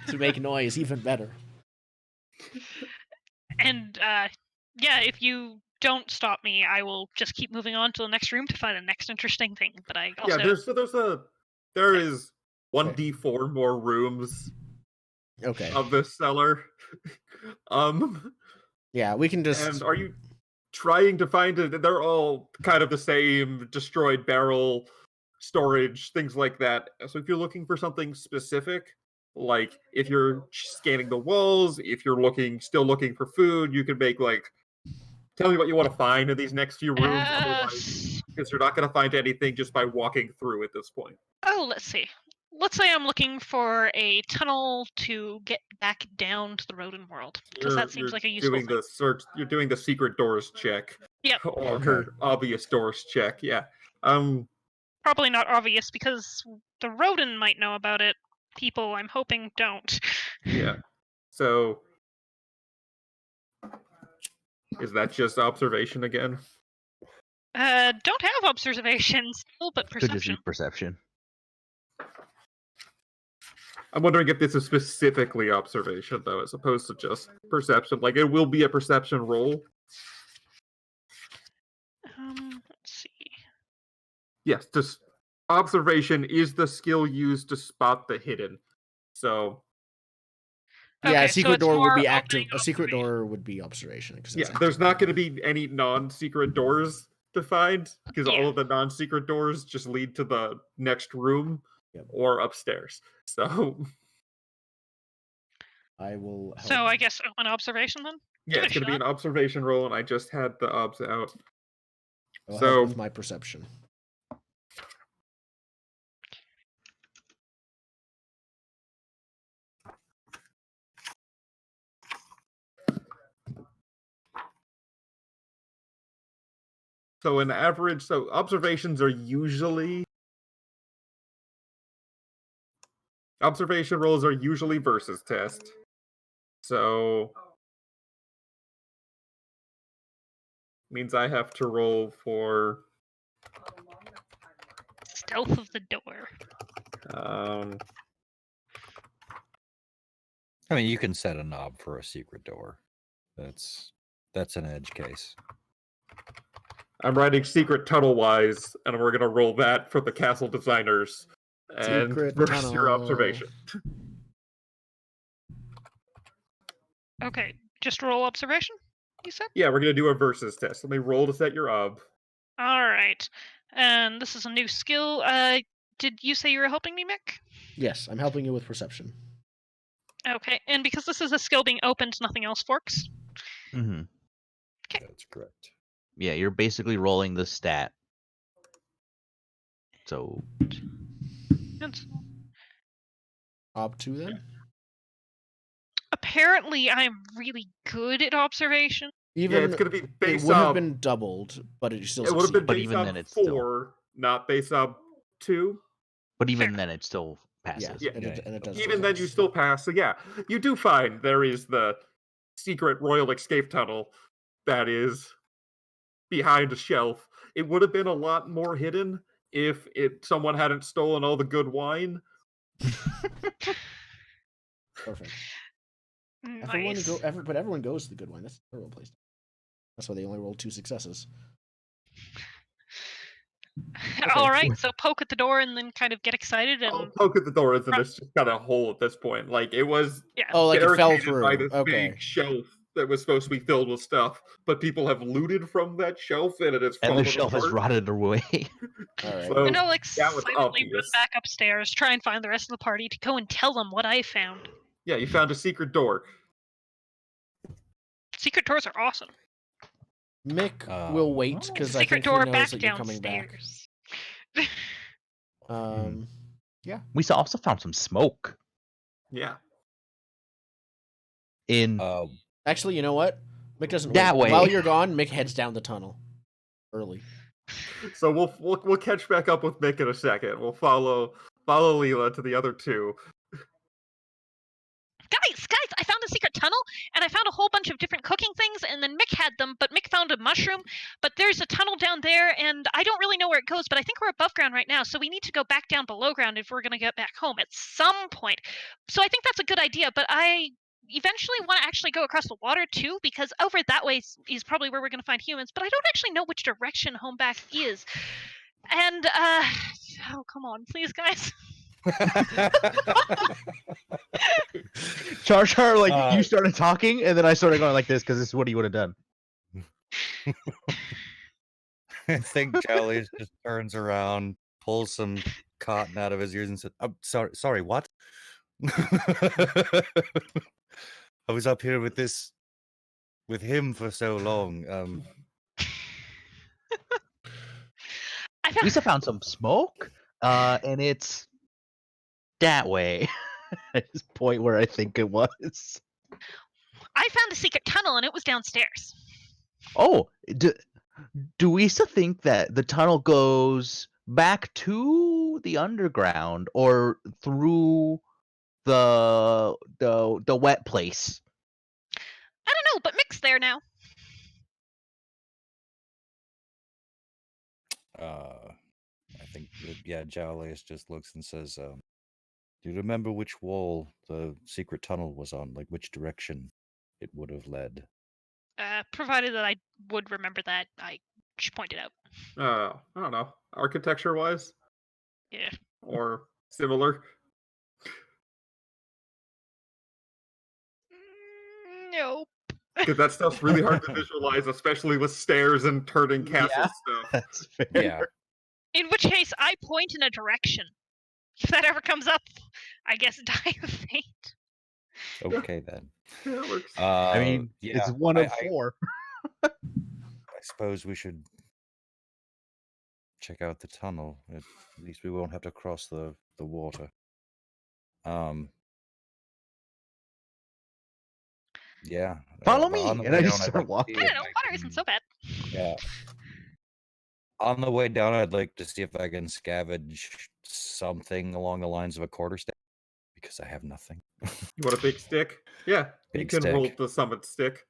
to make noise even better. And yeah, if you don't stop me, I will just keep moving on to the next room to find the next interesting thing. But I also there is 1d4 more rooms Okay. of this cellar. Yeah, we can just. And are you trying to find it? They're all kind of the same, destroyed barrel, storage, things like that. So if you're looking for something specific, like if you're scanning the walls, if you're still looking for food, you can make like, tell me what you want to find in these next few rooms. Otherwise, because you're not going to find anything just by walking through at this point. Oh, let's see. Let's say I'm looking for a tunnel to get back down to the rodent world, because that seems like a useful doing thing. the search. You're doing the secret doors check. Yep. Or Okay. obvious doors check. Yeah. Probably not obvious because the rodent might know about it. People, I'm hoping, don't. Yeah. So, is that just observation again? Don't have observation still, but Could just perception. be perception. I'm wondering if this is specifically observation, though, as opposed to just perception. Like, it will be a perception roll. Let's see. Yes, just observation is the skill used to spot the hidden. So, Yeah, Okay, a so secret it's door would more be opening active. A secret observation. door would be observation. 'Cause Yeah, that's there's active. not going to be any non-secret doors to find because Yeah. all of the non-secret doors just lead to the next room Yep. or upstairs. So I will help. So I guess open observation then? yeah, Give it it's a going to be shot. an observation roll, and I just had the obs out. I'll So help with my perception. so an average, so observations are usually observation rolls are usually versus test. So means I have to roll for Stealth of the door. I mean, you can set a knob for a secret door. That's an edge case. I'm writing secret tunnel wise, and we're gonna roll that for the castle designers and Secret versus your tunnel. observation. Okay, just roll observation, you said? Yeah, we're gonna do a versus test. Let me roll to set your ob. All right. And this is a new skill. Did you say you were helping me, Mick? Yes, I'm helping you with perception. Okay, and because this is a skill being opened, nothing else forks. Mm-hmm. That's correct. Yeah, you're basically rolling the stat. So And Ob 2 then? apparently, I'm really good at observation. Even Yeah, it's gonna be it base would have ob. been doubled, but it still It would have been succeeded. But base even ob then, it's still- 4, not base ob 2. but even Fair. then it still passes. Yeah, Yeah. and it does. Even then, you pass. still pass. So yeah, you do find there is the secret royal escape tunnel that is behind a shelf. It would have been a lot more hidden if someone hadn't stolen all the good wine. Perfect. Nice. But everyone goes to the good one. That's the real place. That's why they only rolled 2 successes. All right, so poke at the door and then kind of get excited I'll and poke at the door, and Run- it's just got a hole at this point. Like it was yeah. Oh, like it fell barricaded by through. this Okay. big shelf that was supposed to be filled with stuff, but people have looted from that shelf, and it has And fallen the shelf has apart. rotted away. All right. So And I'll like that was silently run obvious. back upstairs, try and find the rest of the party to go and tell them what I found. Yeah, you found a secret door. Secret doors are awesome. Mick will wait because I Secret think he door knows back that you're coming back. downstairs. Yeah. We also found some smoke Yeah. in Actually, you know what? Mick doesn't That wait. way. While you're gone, Mick heads down the tunnel early. So we'll catch back up with Mick in a second. We'll follow Leela to the other two. Guys, I found a secret tunnel and I found a whole bunch of different cooking things and then Mick had them, but Mick found a mushroom, but there's a tunnel down there and I don't really know where it goes, but I think we're above ground right now, so we need to go back down below ground if we're going to get back home at some point. So I think that's a good idea, but I eventually want to actually go across the water too, because over that way is probably where we're going to find humans, but I don't actually know which direction home back is. And oh, come on, please guys. Char Char, like you started talking, and then I started going like this because this is what he would have done. I think Jelly just turns around, pulls some cotton out of his ears, and said, "I'm sorry, what? I was up here with him for so long. Lisa found some smoke, and it's that way. At this point where I think it was. I found a secret tunnel and it was downstairs. Oh, do we still think that the tunnel goes back to the underground or through the wet place? I don't know, but Mick's there now. I think Jowlace just looks and says, "Do you remember which wall the secret tunnel was on? Like which direction it would have led?" Provided that I would remember that, I should point it out. I don't know, architecture wise, Yeah. or similar. No. Because that stuff's really hard to visualize, especially with stairs and turning castle Yeah. stuff. That's fair. Yeah. In which case, I point in a direction. If that ever comes up, I guess die of fate. Okay then. Yeah, that works. I mean, yeah, it's one of I 4. I suppose we should check out the tunnel. At least we won't have to cross the water. Yeah. Follow but on me, the and I way just down, I'd start like to walking. see I if don't know. Water isn't so bad. Yeah. On the way down, I'd like to see if I can scavenge something along the lines of a quarterstaff, because I have nothing. You want a big stick? Yeah, you Big can roll stick. the summon stick.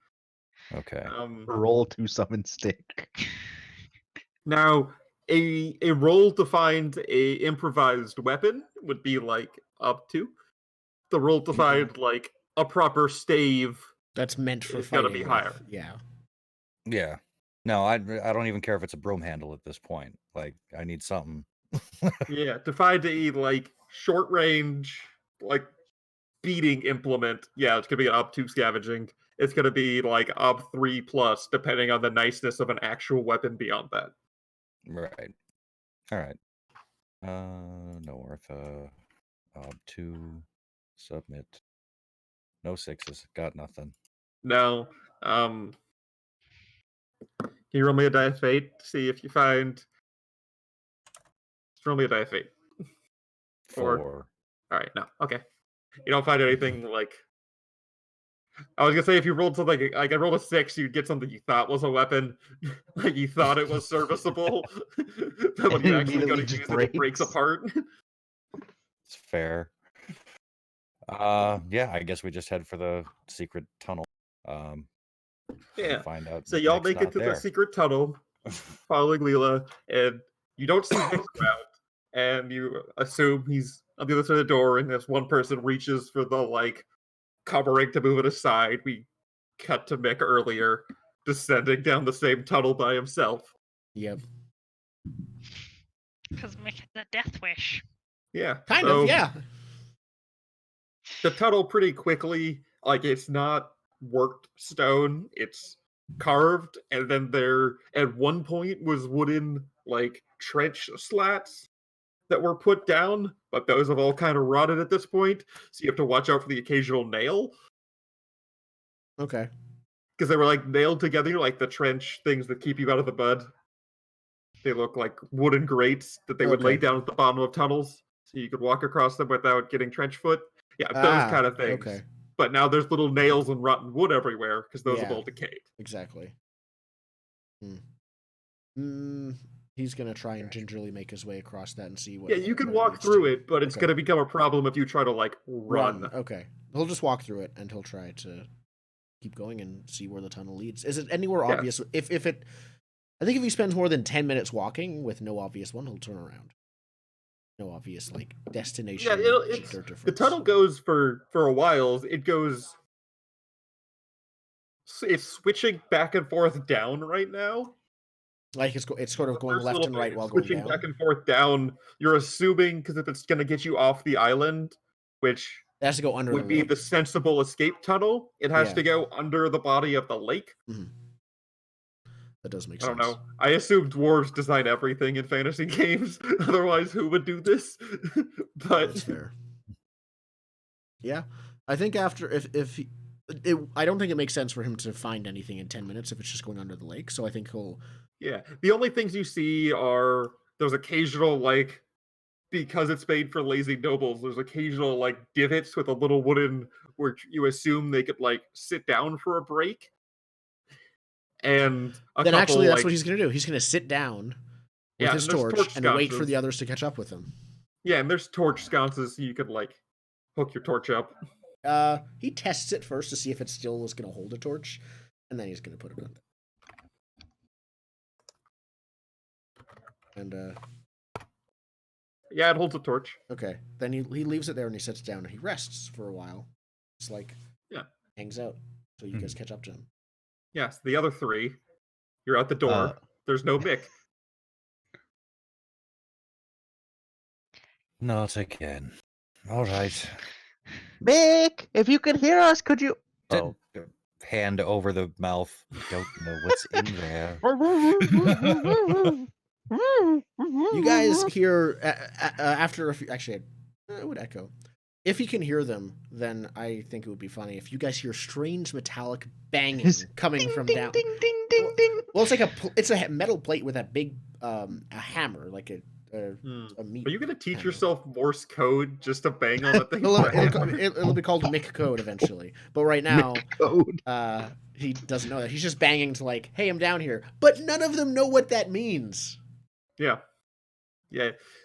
Okay. Roll to summon stick. Now, a roll to find a improvised weapon would be like up to. The roll to find like a proper stave That's meant for is gonna fighting. be higher. Yeah. Yeah. No, I don't even care if it's a broom handle at this point. Like, I need something. Yeah, to find a like short range like beating implement. Yeah, it's gonna be up 2 scavenging. It's gonna be like up 3 plus, depending on the niceness of an actual weapon beyond that. Right. All right. North. Ob 2. Submit. No 6s. Got nothing. Now, can you roll me a die of fate to see if you find? Just roll me a die of fate. 4. All right, no, okay. You don't find anything like. I was gonna say if you rolled something like I rolled a 6, you'd get something you thought was a weapon, like you thought it was serviceable, but when And you it actually go to immediately use just it, it breaks breaks. apart. It's fair. Yeah, I guess we just head for the secret tunnel. And Yeah. find out. So y'all Nick's make it not to the there. secret tunnel, following Leela, and you don't see Nick around, and you assume he's on the other side of the door, and this one person reaches for the like covering to move it aside. We cut to Mick earlier, descending down the same tunnel by himself. Yep. Because Mick has a death wish. Yeah. Kind so of, yeah. The tunnel pretty quickly, like it's not worked stone, it's carved, and then there at one point was wooden like trench slats that were put down, but those have all kind of rotted at this point, so you have to watch out for the occasional nail. Okay. Because they were like nailed together like the trench things that keep you out of the mud. They look like wooden grates that they would lay Okay. down at the bottom of tunnels, so you could walk across them without getting trench foot. Yeah, those kind of things. Okay. But now there's little nails and rotten wood everywhere because those have Yeah. all decayed. Exactly. He's gonna try and gingerly make his way across that and see what. Yeah, you can what walk leads through to. it, but it's Okay. going to become a problem if you try to like run. Okay. He'll just walk through it and he'll try to keep going and see where the tunnel leads. Is it anywhere Yeah. obvious? If it, I think if he spends more than 10 minutes walking with no obvious one, he'll turn around. No obvious like destination. Yeah, or difference. the tunnel goes for a while. It goes. It's switching back and forth down right now. Like it's sort of The going first left little and bit, right it's while going switching down. back and forth down. You're assuming because if it's going to get you off the island, which It has to go under would the be lake. the sensible escape tunnel, it has Yeah. to go under the body of the lake. That does make I sense. don't know. I assume dwarves design everything in fantasy games. Otherwise, who would do this? But That's fair. Yeah, I think after I don't think it makes sense for him to find anything in 10 minutes if it's just going under the lake. So I think he'll. yeah, the only things you see are those occasional like because it's made for lazy nobles. There's occasional like divots with a little wooden where you assume they could like sit down for a break. And a Then couple, actually, that's like, what he's gonna do. He's gonna sit down with yeah, his and there's torch and wait for sconces. the others to catch up with him. Yeah, and there's torch sconces, so you could like hook your torch up. He tests it first to see if it still is gonna hold a torch, and then he's gonna put it on. And Yeah, it holds a torch. okay, then he leaves it there and he sits down and he rests for a while. It's like hangs out so you guys catch up to him. Yes, the other three, you're out the door. There's no Mick. Not again. All right. Mick, if you can hear us, could you? Oh, hand over the mouth. Don't know what's in there. You guys hear after a few. Actually, it would echo. If you can hear them, then I think it would be funny. If you guys hear strange metallic banging coming from ding, down. ding, ding, ding, ding. Well, it's a metal plate with a big a hammer, like a meat. Are you gonna teach hammer. yourself Morse code just to bang on the thing? It'll be called Mick code eventually. But right now, Code. he doesn't know that. He's just banging to like, "Hey, I'm down here." But none of them know what that means. Yeah.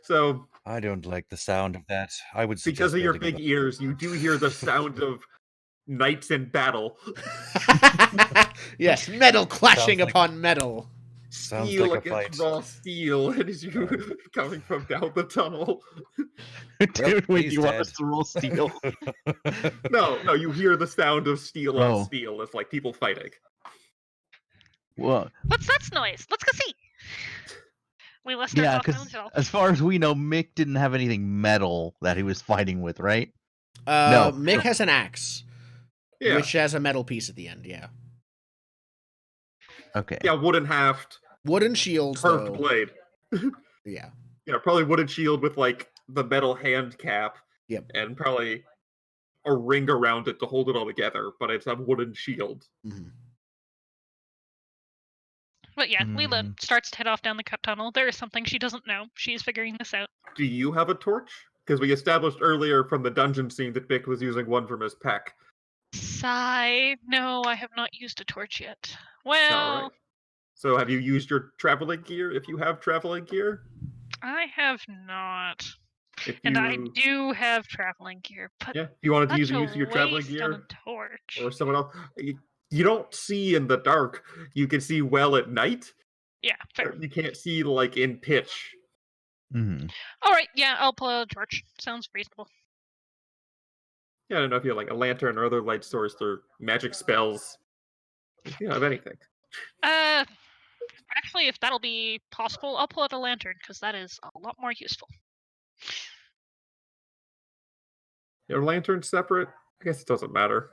So I don't like the sound of that. I would suggest because of your building big ears, you do hear the sound of knights in battle. Yes, metal clashing like- upon metal. Sounds Steel like a against fight. raw steel, and as you coming from down the tunnel. Dude, wait, he's you want dead. us to roll steel? No, you hear the sound of steel Oh. on steel. It's like people fighting. Well, What's that noise? Let's go see. We left our yeah, off by because himself. as far as we know, Mick didn't have anything metal that he was fighting with, right? No. Mick has an axe, Yeah, which has a metal piece at the end. Yeah, Okay. yeah, wooden haft, wooden shields curved though. blade. Yeah, Yeah, probably wooden shield with like the metal hand cap. Yep. And probably a ring around it to hold it all together, but it's a wooden shield. Mhm. But yeah, Leela Mm. starts to head off down the cut tunnel. There is something she doesn't know. She's figuring this out. Do you have a torch? Because we established earlier from the dungeon scene that Bick was using one from his pack. Sigh. No, I have not used a torch yet. Well, All right. So have you used your traveling gear? If you have traveling gear, I have not. if And I you do have traveling gear, but yeah, if you wanted to such use a your traveling waste on gear a torch. or someone else, you don't see in the dark. You can see well at night. Yeah, fair. But you can't see like in pitch. Mm-hmm. All right, yeah, I'll pull out a torch. Sounds reasonable. Yeah, I don't know if you have like a lantern or other light source or magic spells. If you have anything. Actually, if that'll be possible, I'll pull out a lantern because that is a lot more useful. Your lantern separate? I guess it doesn't matter.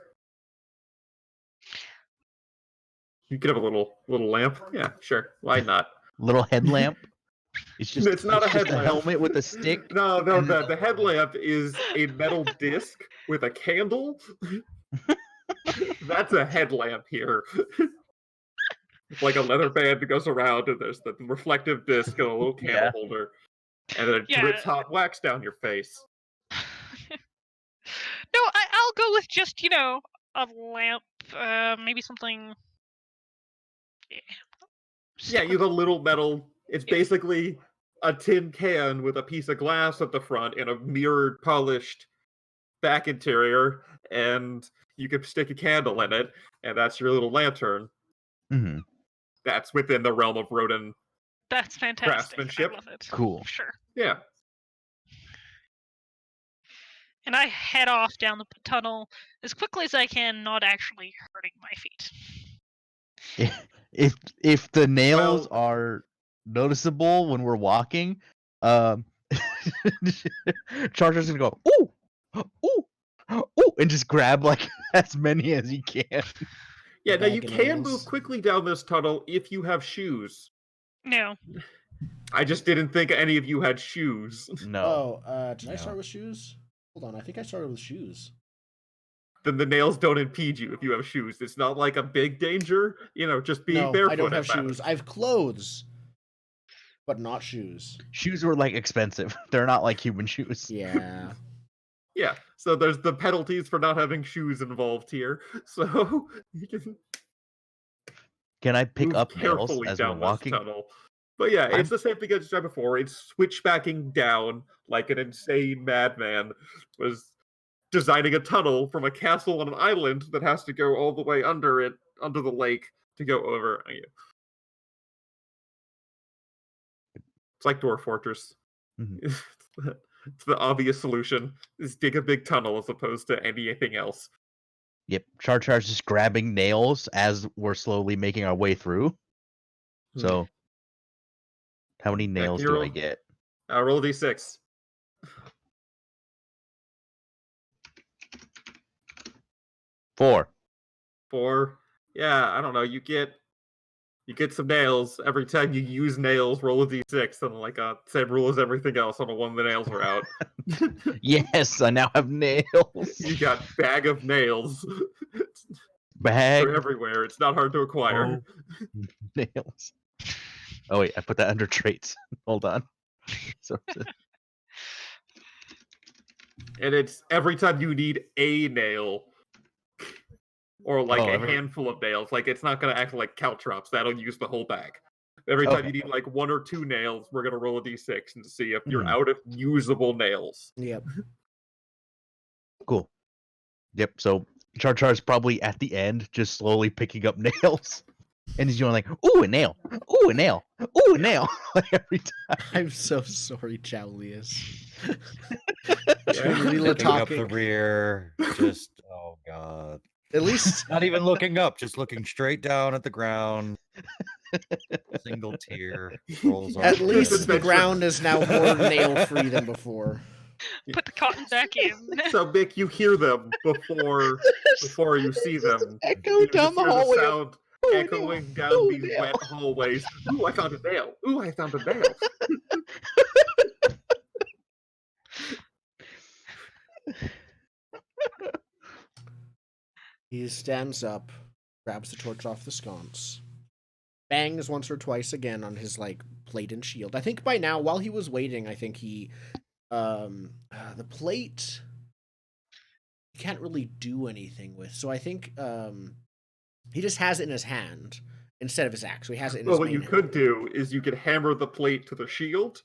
You could have a little lamp. Yeah, sure. Why not? Little headlamp. It's just It's not a just headlamp. helmet with a stick. No, and- the headlamp is a metal disc with a candle. That's a headlamp here. It's like a leather band that goes around, and there's the reflective disc and a little candle Yeah. holder. And then it Yeah. drips hot wax down your face. No, I'll go with just, a lamp, maybe something. Yeah, you have a little metal. It's basically a tin can with a piece of glass at the front and a mirrored, polished back interior, and you can stick a candle in it, and that's your little lantern. Mhm. That's within the realm of Rodin. That's fantastic. Craftsmanship. I love it. Cool. Sure. Yeah. And I head off down the tunnel as quickly as I can, not actually hurting my feet. If the nails Well- are noticeable when we're walking, Charger's gonna go ooh, ooh, ooh, and just grab like as many as he can. Yeah, now you Bag of can nails. move quickly down this tunnel if you have shoes. No. I just didn't think any of you had shoes. No. Oh, did I No. start with shoes? Hold on, I think I started with shoes. Then the nails don't impede you if you have shoes. It's not like a big danger, just being No, barefoot. I don't have at best. shoes. I have clothes, but not shoes. Shoes were like expensive. They're not like human shoes. Yeah. Yeah, so there's the penalties for not having shoes involved here. So you can Can I pick move up nails carefully as we're down walking? this tunnel. But yeah, I'm- it's the same thing as I said before. It's switchbacking down like an insane madman was designing a tunnel from a castle on an island that has to go all the way under the lake to go over. It's like Dwarf Fortress. Mhm. It's the obvious solution is dig a big tunnel as opposed to anything else. Yep. Char's just grabbing nails as we're slowly making our way through. Hmm. So, how many nails do I roll? get? Roll a d6. 4. before. Yeah, I don't know. You get some nails every time you use nails. Roll a d6, and like same rule as everything else on a one the nails are out. Yes, I now have nails. You got bag of nails. Bag They're everywhere. It's not hard to acquire. nails. Oh wait, I put that under traits. Hold on. So And it's every time you need a nail. Or like a handful of nails. Like it's not gonna act like caltrops. That'll use the whole bag. Every time you need like 1 or 2 nails, we're gonna roll a d6 and see if you're out of usable nails. Yep. cool. Yep. So Char Char's probably at the end, just slowly picking up nails, and he's doing like, "Ooh, a nail! Ooh, a nail! Ooh, a nail!" like every time. I'm so sorry, Chowlius. Yeah. Lila Picking up the talking. rear, just oh god. At least Not even looking up, just looking straight down at the ground. Single tear rolls off. At the least lid. the ground is now more nail free than before. Put the cotton back in. So Mick, you hear them before you see them. Echo You down just the hear hallway. sound Ooh, a echoing nail. down Ooh, a these nail. wet hallways. Ooh, I found a nail. Ooh, I found a nail. He stands up, grabs the torch off the sconce, bangs once or twice again on his like plate and shield. I think by now, while he was waiting, I think he the plate he can't really do anything with. So I think he just has it in his hand instead of his axe. So he has it in Well, his what main you hand. could do is you could hammer the plate to the shield.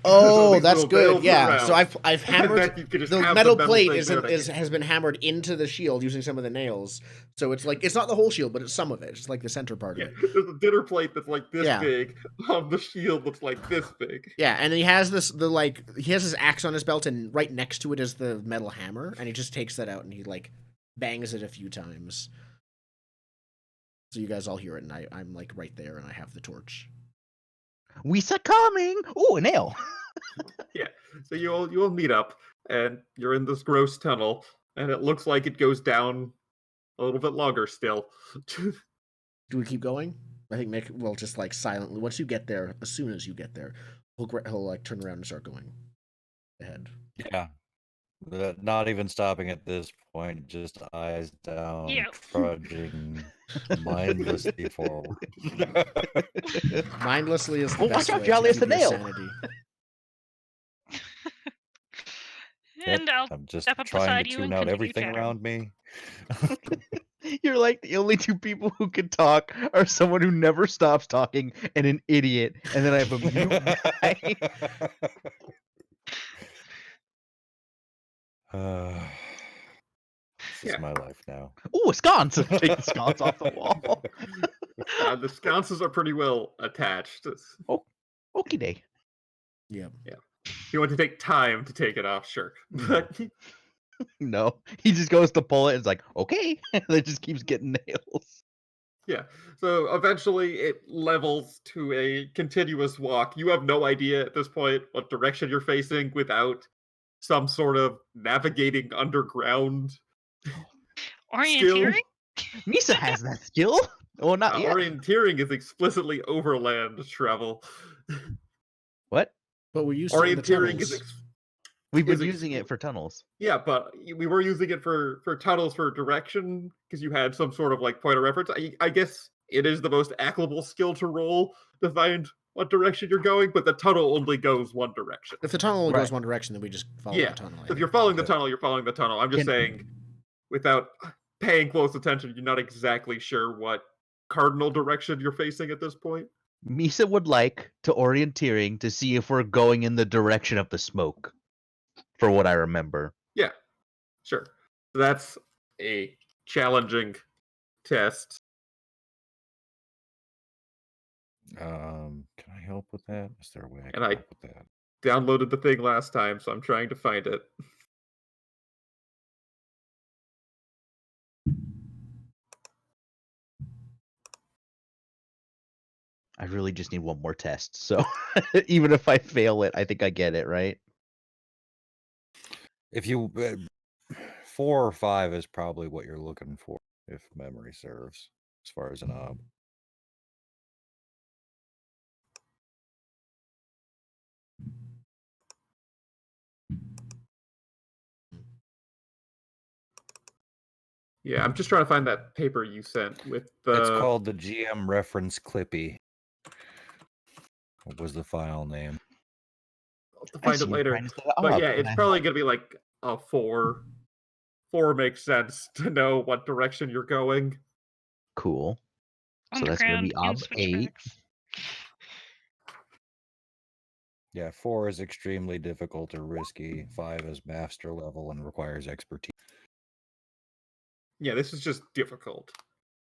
Oh, these that's little good. nails Yeah. around. So I've And hammered then you could just the have metal the plate thing there to- has been hammered into the shield using some of the nails. So it's like it's not the whole shield, but it's some of it. It's like the center part Yeah, of it. there's a dinner plate that's like this Yeah. big on the shield that's like this big. Yeah, and he has he has his axe on his belt, and right next to it is the metal hammer, and he just takes that out and he like bangs it a few times. So you guys all hear it, and I'm like right there, and I have the torch. We coming. Ooh, a nail. Yeah, so you all meet up, and you're in this gross tunnel, and it looks like it goes down a little bit longer still. Do we keep going? I think Mick will just like silently once you get there. As soon as you get there, he'll like turn around and start going ahead. Yeah. Not even stopping at this point, just eyes down, Yeah. trudging mindlessly forward. Mindlessly is the Oh, best watch out, way Jolly, to it's keep the your nail. sanity. And I'll I'm just step up trying beside to you and tune out continue everything chattering. around me. You're like the only two people who can talk are someone who never stops talking and an idiot, and then I have a mute guy. This is my life now. Ooh, a sconce! Take the sconce off the wall. The sconces are pretty well attached. Okie day. Yeah. If you want to take time to take it off, sure. But No, he just goes to pull it and it's like, okay. And it just keeps getting nails. yeah, so eventually it levels to a continuous walk. You have no idea at this point what direction you're facing without some sort of navigating underground Orienteering? skill. Misa has that skill. Well, not yet. Orienteering is explicitly overland travel. What? But we're used to it in the Orienteering tunnels. is We've been is using it for tunnels. yeah, but we were using it for tunnels for direction because you had some sort of like point of reference. I guess it is the most applicable skill to roll to find what direction you're going, but the tunnel only goes one direction. If the tunnel only Right. goes one direction, then we just follow Yeah, the tunnel. I If think. you're following the Okay. tunnel, you're following the tunnel. I'm just saying, without paying close attention, you're not exactly sure what cardinal direction you're facing at this point. Misa would like to orienteering to see if we're going in the direction of the smoke, for what I remember. Yeah, sure. So that's a challenging test. Can I help with that? Is there a way I And can I- help with that? Downloaded the thing last time, so I'm trying to find it. I really just need one more test. So even if I fail it, I think I get it, right? If you 4 or 5 is probably what you're looking for. if memory serves, as far as an ob. Yeah, I'm just trying to find that paper you sent with the. It's called the GM Reference Clippy. What was the file name? I'll have to find it later. But yeah, it's probably gonna be like a 4. 4 makes sense to know what direction you're going. Cool. So that's gonna be Underground, ob 8. switchbacks. Yeah, 4 is extremely difficult or risky. 5 is master level and requires expertise. Yeah, this is just difficult.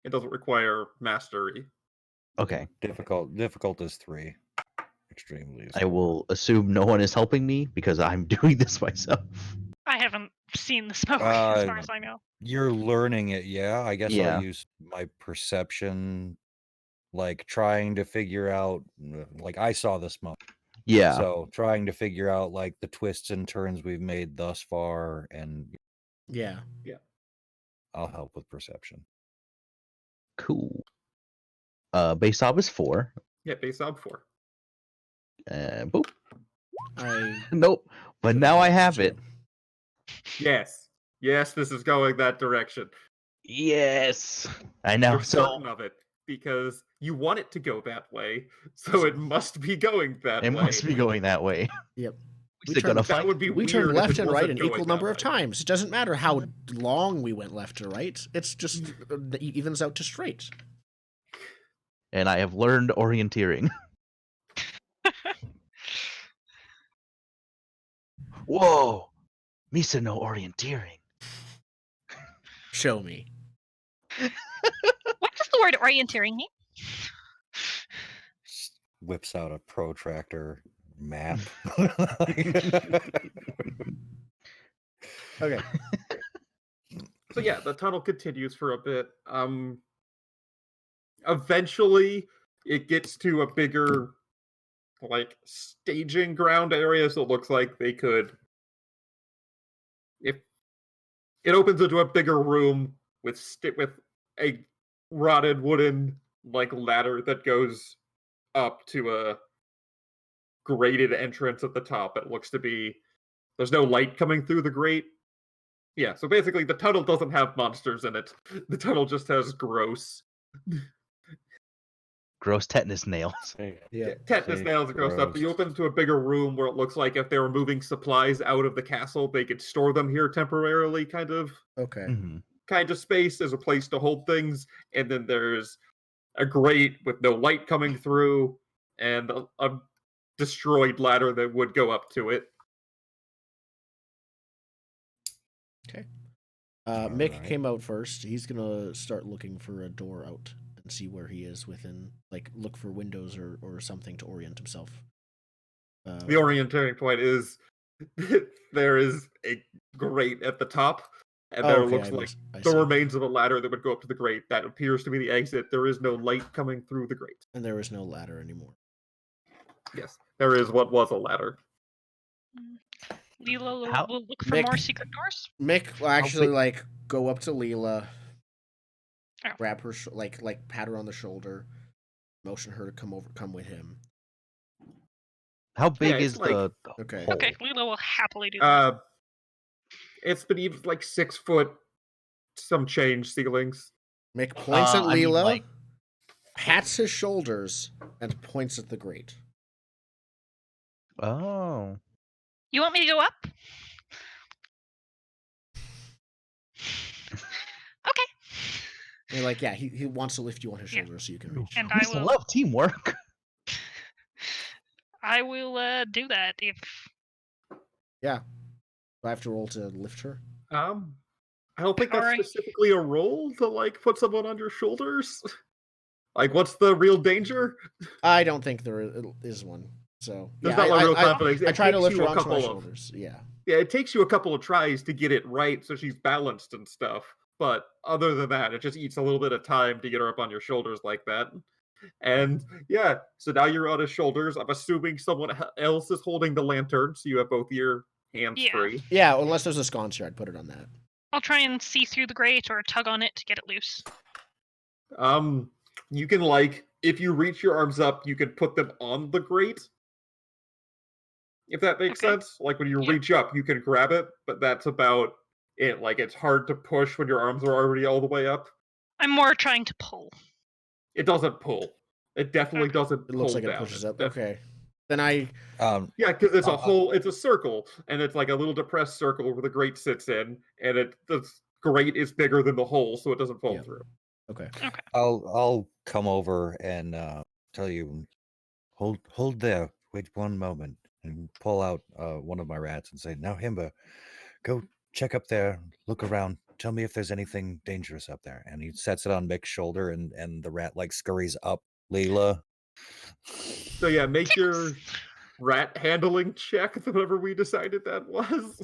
It doesn't require mastery. Okay. Difficult is 3. Extremely is I 4. will assume no one is helping me because I'm doing this myself. I haven't seen the smoke as far as I know. You're learning it, yeah. I guess Yeah. I'll use my perception, like trying to figure out, like I saw the smoke. Yeah. So trying to figure out like the twists and turns we've made thus far, and Yeah. I'll help with perception. Cool. Base ob is 4. Yeah, base ob 4. Boop. I Nope. But now I have it. Yes. Yes, this is going that direction. Yes. I know. You're So certain of it because you want it to go that way, so it must be going that way. it must be going that way. Yep. Is it gonna fight? That would be We weird turned if left it and right wasn't an going equal that number of way. times. It doesn't matter how long we went left to right. It's just it evens out to straight. And I have learned orienteering. Whoa. Misa no orienteering. Show me. What does the word orienteering mean? Whips out a protractor map. Okay. So yeah, the tunnel continues for a bit. Eventually, it gets to a bigger, like, staging ground area. So it looks like they could, if it opens into a bigger room with a rotted wooden like ladder that goes up to a grated entrance at the top. It looks to be there's no light coming through the grate. Yeah, so basically the tunnel doesn't have monsters in it. The tunnel just has gross Tetanus nails. Yeah. tetanus nails and gross stuff. But you open into a bigger room where it looks like if they were moving supplies out of the castle, they could store them here temporarily, kind of Okay. space as a place to hold things. And then there's a grate with no light coming through and a destroyed ladder that would go up to it. Okay. Mick right. came out first. He's gonna start looking for a door out and see where he is within, like, look for windows or something to orient himself. The orienteering point is there is a grate at the top, and there looks like the remains of a ladder that would go up to the grate. That appears to be the exit. There is no light coming through the grate. And there is no ladder anymore. Yes, there is what was a ladder. Leela will look for more secret doors. Mick will actually like go up to Leela, Oh. grab her, like pat her on the shoulder, motion her to come with him. How big is like, the Okay. hole? Okay, Leela will happily do that. It's beneath like 6 foot, some change ceilings. Mick points at I mean, Leela, like- pats his shoulders, and points at the grate. Oh. You want me to go up? Okay. And you're like, yeah, he wants to lift you on his shoulder so you can reach. And We I still will love teamwork. I will do that if Yeah. Do I have to roll to lift her? I don't think that's specifically a roll to like put someone on your shoulders. Like, what's the real danger? I don't think there is one. So There's yeah, not a real confidence. I try to takes lift you her a onto my couple shoulders. Yeah. Yeah, it takes you a couple of tries to get it right so she's balanced and stuff. But other than that, it just eats a little bit of time to get her up on your shoulders like that. And yeah, so now you're on his shoulders. I'm assuming someone else is holding the lantern, so you have both your hands free. Yeah, unless there's a sconce here, I'd put it on that. I'll try and see through the grate or tug on it to get it loose. You can if you reach your arms up, you can put them on the grate. If that makes Okay. sense. Like when you Yep. reach up, you can grab it, but that's about it. Like it's hard to push when your arms are already all the way up. I'm more trying to pull. It doesn't pull. It definitely doesn't It looks pull like down. it pushes up. Okay. Then I Yeah, because it's a circle, and it's like a little depressed circle where the grate sits in, and the grate is bigger than the hole, so it doesn't fall through. Okay. I'll come over and tell you, hold there, wait one moment, and pull out one of my rats and say, now Himba, go check up there, look around, tell me if there's anything dangerous up there. And he sets it on Mick's shoulder, and the rat scurries up Leela. So yeah, make your rat handling check, whatever we decided that was.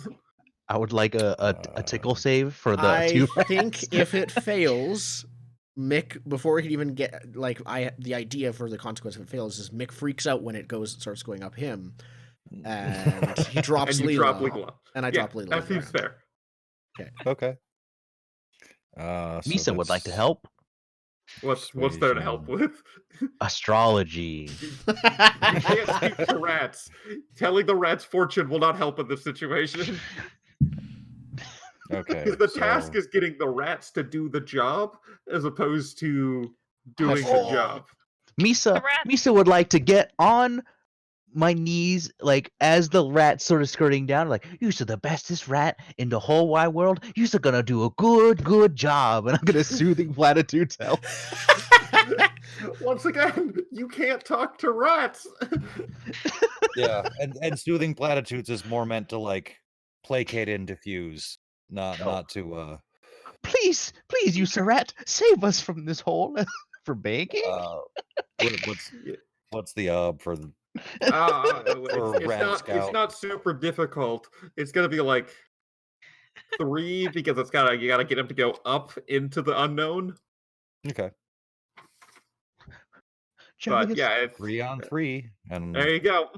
I would like a tickle save for the I two think rats. if it fails, Mick, before he can even get the idea for the consequence if it fails is Mick freaks out when it starts going up him, and he drops and you Leela, drop Leela. and I drop Leela. That seems fair. Okay. Misa would like to help. What's there to help with? Astrology. You can't speak to rats. Telling the rat's fortune will not help in this situation. Okay. Because the task is getting the rats to do the job as opposed to doing the job. Misa would like to get on my knees, as the rat sort of skirting down, you're the bestest rat in the whole wide world. You're gonna do a good job, and I'm gonna soothing platitudes help. Once again, you can't talk to rats. Yeah, and soothing platitudes is more meant to placate and diffuse, not to Please, you Sir Rat, save us from this hole for begging. What's the for the it's not super difficult. It's gonna be 3 because you gotta get him to go up into the unknown. Okay. But yeah, it's 3 on 3, and there you go.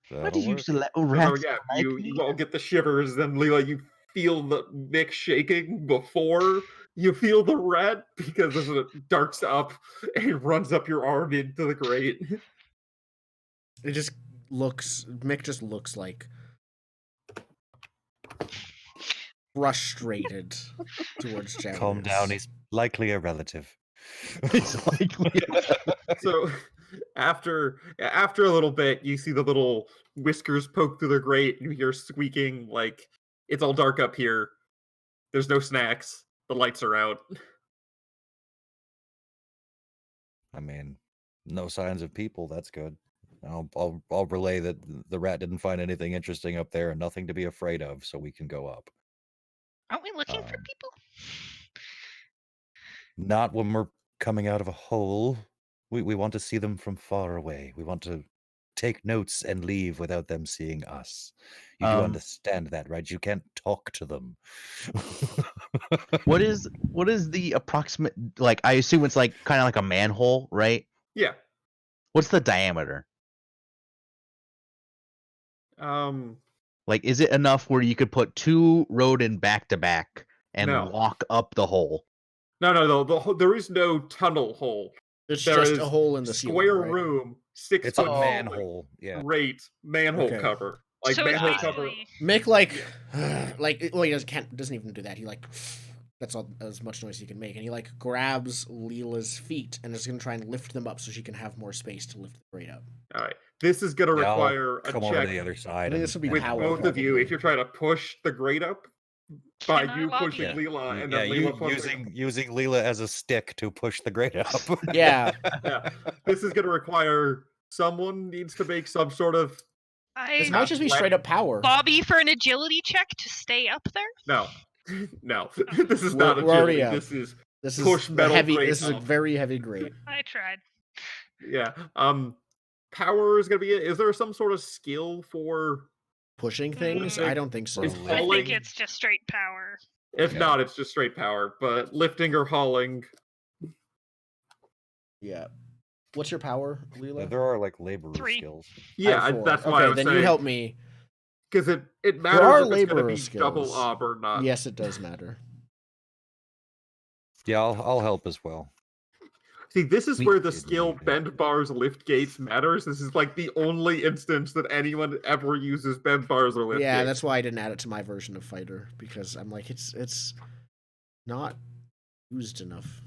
Why do you work. used to let rats? So yeah, you all get the shivers. Then Leela, you feel the Mick shaking before you feel the rat because as it darts up and it runs up your arm into the grate. Mick just looks frustrated towards Javelin. Calm down, he's likely a relative. So after a little bit, you see the little whiskers poke through the grate, and you hear squeaking, it's all dark up here. There's no snacks. The lights are out. I mean, no signs of people. That's good. I'll relay that the rat didn't find anything interesting up there and nothing to be afraid of, so we can go up. Aren't we looking for people? Not when we're coming out of a hole. We want to see them from far away. We want to take notes and leave without them seeing us. You do understand that, right? You can't talk to them. What is the approximate, I assume it's kind of like a manhole, right? Yeah. What's the diameter? Is it enough where you could put 2 rodent back to back and walk up the hole? No. There is no tunnel hole. It's there just is a hole in the square ceiling, right? room, 6 It's foot a manhole. Yeah. Great manhole cover. So manhole cover. Mick he doesn't even do that. He that's all as much noise he can make, and he grabs Leela's feet and is gonna try and lift them up so she can have more space to lift the grate up. All right. This is gonna require a come check over to the other side. I think this would be with power, both of you if you're trying to push the grate up. By you pushing Yeah. Leela and Yeah, then Leela using Leela as a stick to push the grate up. Yeah. Yeah. This is gonna require someone needs to make some sort of This might just be straight up power. Bobby for an agility check to stay up there? No. This is not already agility. up. This is push metal heavy. grate This is a up. very heavy grate. I tried. Yeah. Power is gonna be it. Is there some sort of skill for pushing things? I don't think so. I think it's just straight power. If not, it's just straight power. But lifting or hauling. Yeah. What's your power, Leela? There are labor 3. skills. Yeah, that's why I was then saying. you help me. Because it are matters if it's going to laborer be double skills. ob or not. Yes, it does matter. Yeah, I'll help as well. See, this is We where the did skill leave it. bend bars lift gates matters. This is like the only instance that anyone ever uses bend bars or lift Yeah, gates. that's why I didn't add it to my version of fighter, because I'm like, it's not used enough.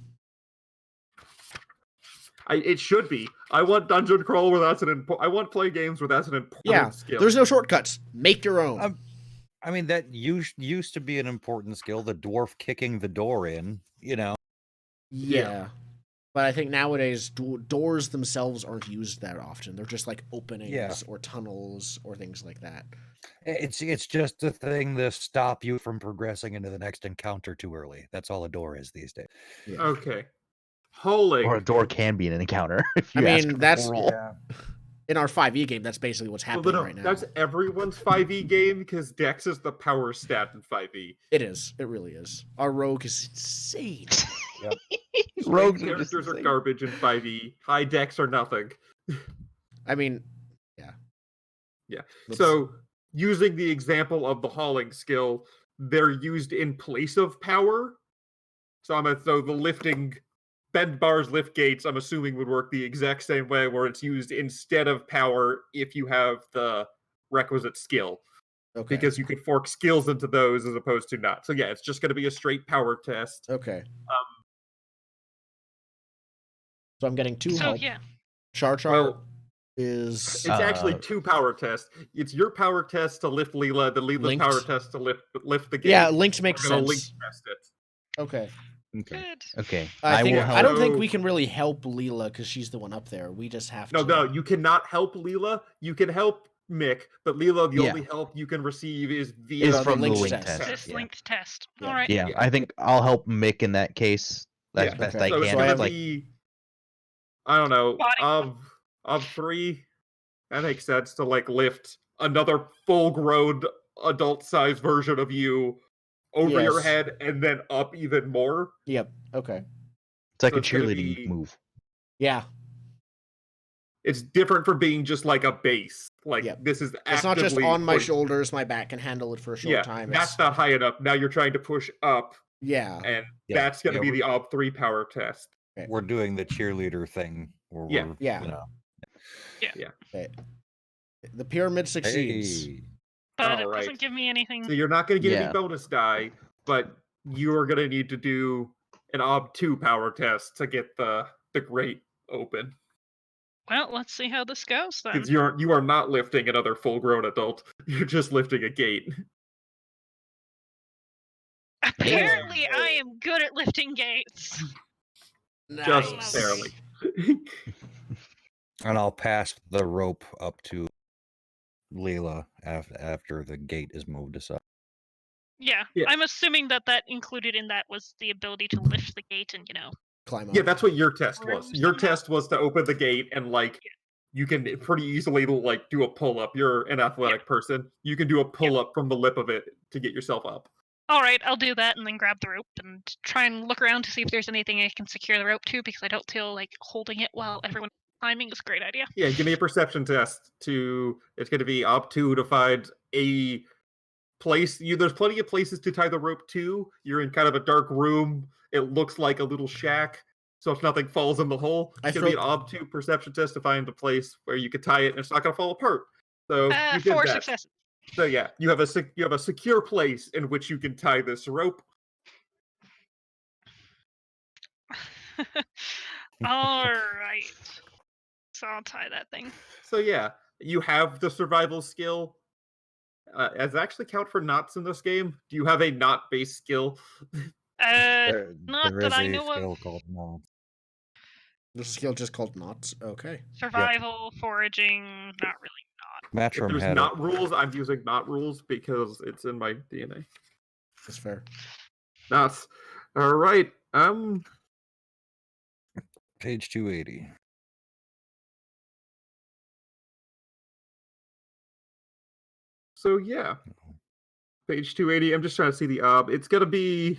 It should be. I want dungeon crawl where that's I want play games where that's an important Yeah, skill. there's no shortcuts. Make your own. I mean, that used to be an important skill. The dwarf kicking the door in. Yeah. But I think nowadays doors themselves aren't used that often. They're just like openings or tunnels or things like that. It's just a thing to stop you from progressing into the next encounter too early. That's all a door is these days. Yeah. Okay. Holing. Or a door can be an encounter if I you mean, ask for that's a roll. in our 5e game. That's basically what's happening no, right now. that's everyone's 5e game because Dex is the power stat in 5e. It is. It really is. Our rogue is insane. Rogues Strength are just characters are insane. garbage in 5e. High Dex are nothing. I mean, Yeah. Let's- So using the example of the hauling skill, they're used in place of power. So the lifting bend bars, lift gates, I'm assuming would work the exact same way, where it's used instead of power if you have the requisite skill. okay. Because you could fork skills into those as opposed to not. So yeah, it's just going to be a straight power test. Okay. So I'm getting 2 So help. yeah, Char Well, is it's actually 2 power tests. It's your power test to lift Leela, the Leela's Linked. power test to lift the game. yeah, linked makes We're gonna sense. link test it. Okay. Okay. good. Okay. I will think help. I don't think So- we can really help Leela because she's the one up there. We just have to. No, you cannot help Leela. You can help Mick, but Leela, the Yeah. only help you can receive is via Is the from the linked link test. test. This Yeah. linked test. Yeah. All right. Yeah, Yeah. I think I'll help Mick in that case as Yeah. best Okay. I So it's can. gonna have, like, be, I don't know, Body. of 3. That makes sense to lift another full-grown adult-sized version of you over your Yes. head and then up even more. Yep. Okay. it's like so a it's gonna cheerleading be- move. Yeah. It's different from being just like a base. Yep. This is It's not just actively on my pushing. shoulders. My back can handle it for a short Yeah, time. that's It's, not high enough. Now you're trying to push up, yeah. and Yeah, that's going to yeah, be the Ob 3 power test. We're doing the cheerleader thing where Yeah. we're Yeah. Okay. The pyramid succeeds. Hey, But it All right. doesn't give me anything. So you're not going to get Yeah. any bonus die, but you're going to need to do an Ob 2 power test to get the grate open. Well, let's see how this goes then. Because you are not lifting another full-grown adult. You're just lifting a gate. Apparently, I am good at lifting gates. Just Nice. barely. and I'll pass the rope up to Leela after the gate is moved aside. Yeah, Yeah. I'm assuming that included in that was the ability to lift the gate and Climb up. Yeah, that's what your test Or was. Your somehow- test was to open the gate and you can pretty easily do a pull up. You're an athletic person. You can do a pull up from the lip of it to get yourself up. All right, I'll do that and then grab the rope and try and look around to see if there's anything I can secure the rope to because I don't feel like holding it while everyone's climbing is a great idea. Yeah, give me a perception test it's going to be Op 2 to find a place. There's plenty of places to tie the rope to. You're in kind of a dark room. It looks like a little shack. So if nothing falls in the hole, it's going to be an Ob 2 perception test to find a place where you could tie it and it's not going to fall apart. So you did 4 that. successes. So yeah, you have a secure place in which you can tie this rope. All right. So I'll tie that thing. So yeah, you have the survival skill. Does it actually count for knots in this game? Do you have a knot-based skill? Not there that is I a know of. skill called no. There's a skill just called knots. Okay. Survival, foraging, not really. If Matchroom there's had knot rules, I'm using knot rules because it's in my DNA. That's fair. Knots. All right. page 280. So yeah, page 280. I'm just trying to see the ob. It's gonna be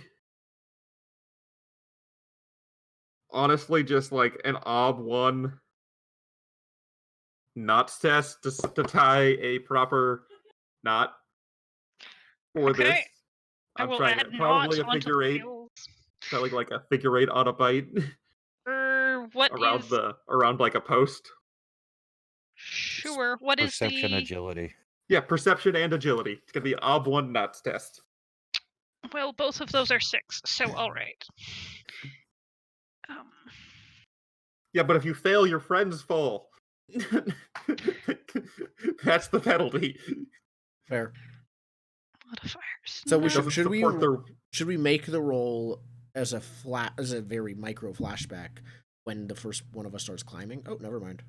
honestly just like an ob 1 knots test to tie a proper not for Okay. this. I I'm will trying add probably not a onto figure eight, skills. probably like a figure eight on a bite What around is around like a post. sure? What is Perception, the agility. Yeah, perception and agility. It's gonna be an ob1 nuts test. well? Both of those are 6, so all right. Yeah, but if you fail, your friends fall. That's the penalty. Fair. Modifiers. So we no. Doesn't should we support the should we make the roll as a very micro flashback when the first one of us starts climbing? Oh, never mind.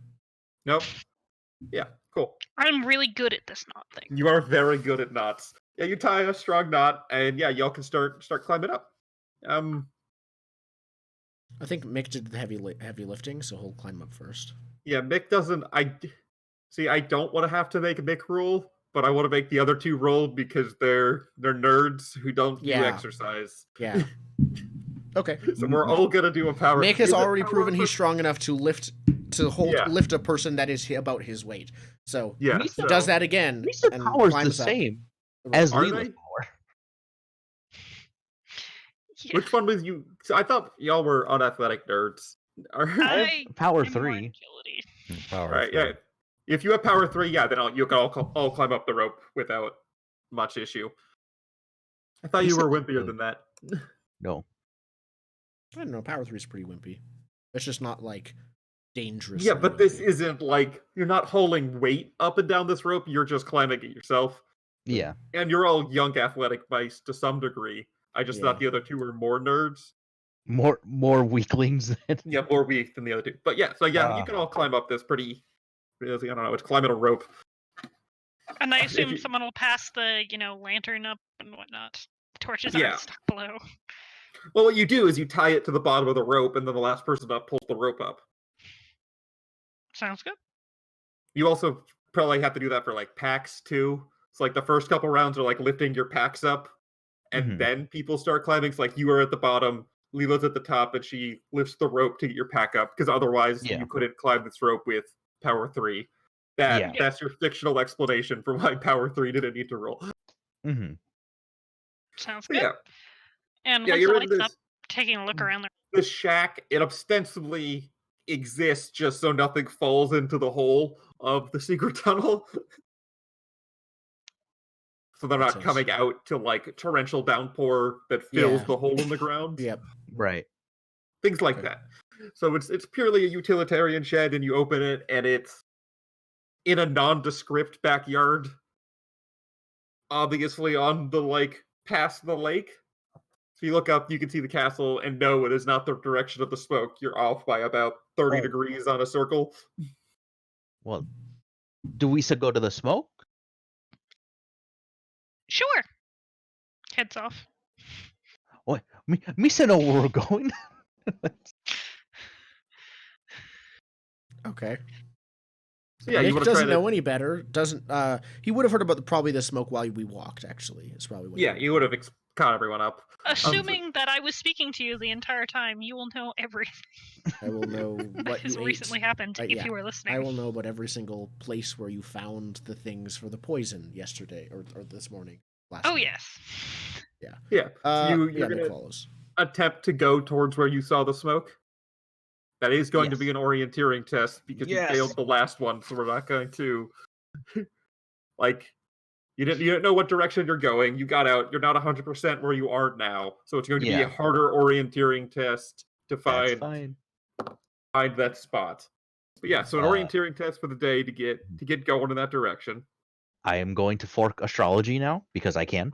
Nope. Yeah, cool. I'm really good at this knot thing. You are very good at knots. Yeah, you tie a strong knot, and yeah, y'all can start climbing up. I think Mick did the heavy lifting, so he'll climb up first. Yeah, Mick doesn't. I don't want to have to make a Mick roll, but I want to make the other two roll because they're nerds who don't do Yeah. exercise. Yeah. Okay. So we're all gonna do a power. Mick has is it already power proven for- he's strong enough to lift Yeah. lift a person that is about his weight. So Yeah, he so- does that again. Misa and power's the climbs up. same as Are Leela's they? power. Yeah. Which one was you? So I thought y'all were unathletic nerds. I Power am more 3. agility. Power Right, three. yeah. If you have power 3, yeah, then you can all climb up the rope without much issue. I thought you said were that wimpier the- than that. No. I don't know. Power 3 is pretty wimpy. It's just not like dangerous. Yeah, but this isn't like you're not hauling weight up and down this rope. You're just climbing it yourself, Yeah. and you're all young athletic mice to some degree. I just thought Yeah. the other two were more nerds. More weaklings than Yeah, more weak than the other two. But yeah, so yeah, you can all climb up this pretty. I don't know. It's climbing a rope. And I If assume you- someone will pass the, lantern up and whatnot. Torches Yeah. aren't stuck below. Well, what you do is you tie it to the bottom of the rope, and then the last person up pulls the rope up. Sounds good. You also probably have to do that for like packs too. It's like the first couple rounds are like lifting your packs up, and Mhm. then people start climbing. It's like you are at the bottom, Leela's at the top, and she lifts the rope to get your pack up because otherwise Yeah. you couldn't climb this rope with power 3. Yeah. That's your fictional explanation for why power 3 didn't need to roll. Mm-hmm. Sounds But good. yeah, And yeah, once the you're in light's this up, taking a look around there. this shack. It ostensibly exists just so nothing falls into the hole of the secret tunnel. So they're That not sounds- coming out to like torrential downpour that fills Yeah. the hole in the ground. Yep. Right. Things like Okay. that. So it's purely a utilitarian shed, and you open it, and it's in a nondescript backyard, obviously on the like past the lake. So you look up, you can see the castle, and no, it is not the direction of the smoke. You're off by about 30 Oh. degrees on a circle. Well, do we still go to the smoke? Sure. Heads off. What? Misa know where we're going. Okay. So yeah, you Nick want to try doesn't to. know any better. Doesn't he would have heard about probably the smoke while we walked. Actually, is probably what. Yeah, you would have caught everyone up. Assuming that I was speaking to you the entire time, you will know everything I will know that what has you recently ate. happened if yeah, you were listening. I will know about every single place where you found the things for the poison yesterday or this morning. Last Oh night. yes. Yeah. So you're yeah, Nick gonna follows. attempt to go towards where you saw the smoke. That is going to be Yes. an orienteering test because Yes. you failed the last one, so we're not going to like you didn't know what direction you're going. You got out. You're not 100% where you are now, so it's going to be Yeah. a harder orienteering test to That's find fine. that spot. But yeah, so an orienteering test for the day to get going in that direction. I am going to fork astrology now because I can.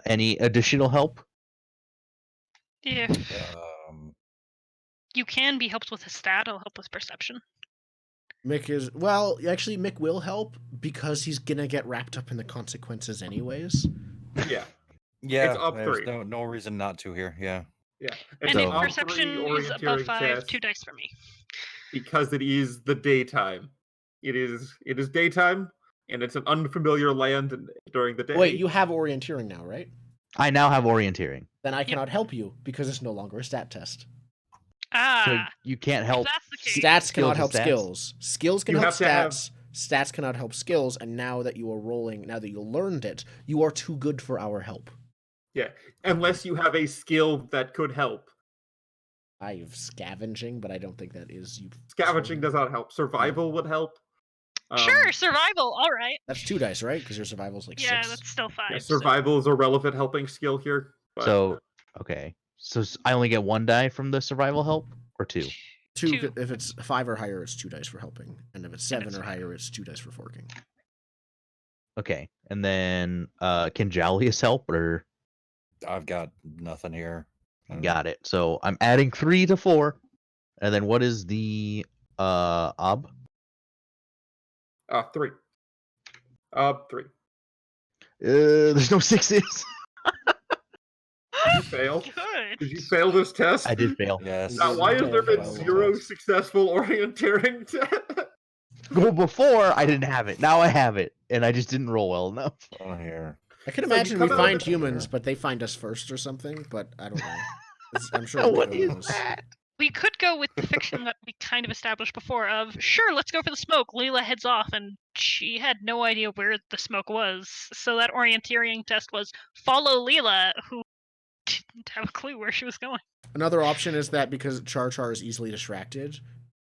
Any additional help? If you can be helped with a stat, it'll help with perception. Mick is actually Mick will help because he's gonna get wrapped up in the consequences anyways. Yeah, Yeah, up there's 3. no reason not to here. Yeah. yeah. And So- if up 3 perception is above 5, test 2 dice for me. because it is the daytime. It is daytime, and it's an unfamiliar land during the day. Wait, you have orienteering now, right? I now have orienteering, Then I cannot help you because it's no longer a stat test. so Ah, you can't if help. that's the case. Stats cannot Skills help and stats. skills. Skills can You help have to have- stats. Stats cannot help skills, and now that you learned it, you are too good for our help. Yeah, unless you have a skill that could help. I have scavenging, but I don't think that is you. Scavenging does not help. Survival would help. Sure, survival. All right. That's 2 dice, right? Because your survival's like Yeah, 6. that's still 5. Yeah, survival is a relevant helping skill here. But So okay, so I only get 1 die from the survival help, or 2? 2. Two. If it's 5 or higher, it's 2 dice for helping, and if it's 7 it's or fine. higher, it's 2 dice for forking. Okay, and then can Jalius help, or I've got nothing here. got it? So I'm adding 3 to 4, and then what is the ob? 3. 3. There's no 6s. Did you fail? Good. Did you fail this test? I did fail. Yes. Now, why has there been Failed. 0 successful orienteering tests? Well, before I didn't have it. Now I have it, and I just didn't roll well enough. Oh, here. I can So you imagine we come out of find the- humans, but they find us first or something, but I don't know. I'm sure What Leo is knows. that? We could go with the fiction that we kind of established before of, sure, let's go for the smoke. Leela heads off, and she had no idea where the smoke was. So that orienteering test was follow Leela, who didn't have a clue where she was going. Another option is that because Char Char is easily distracted,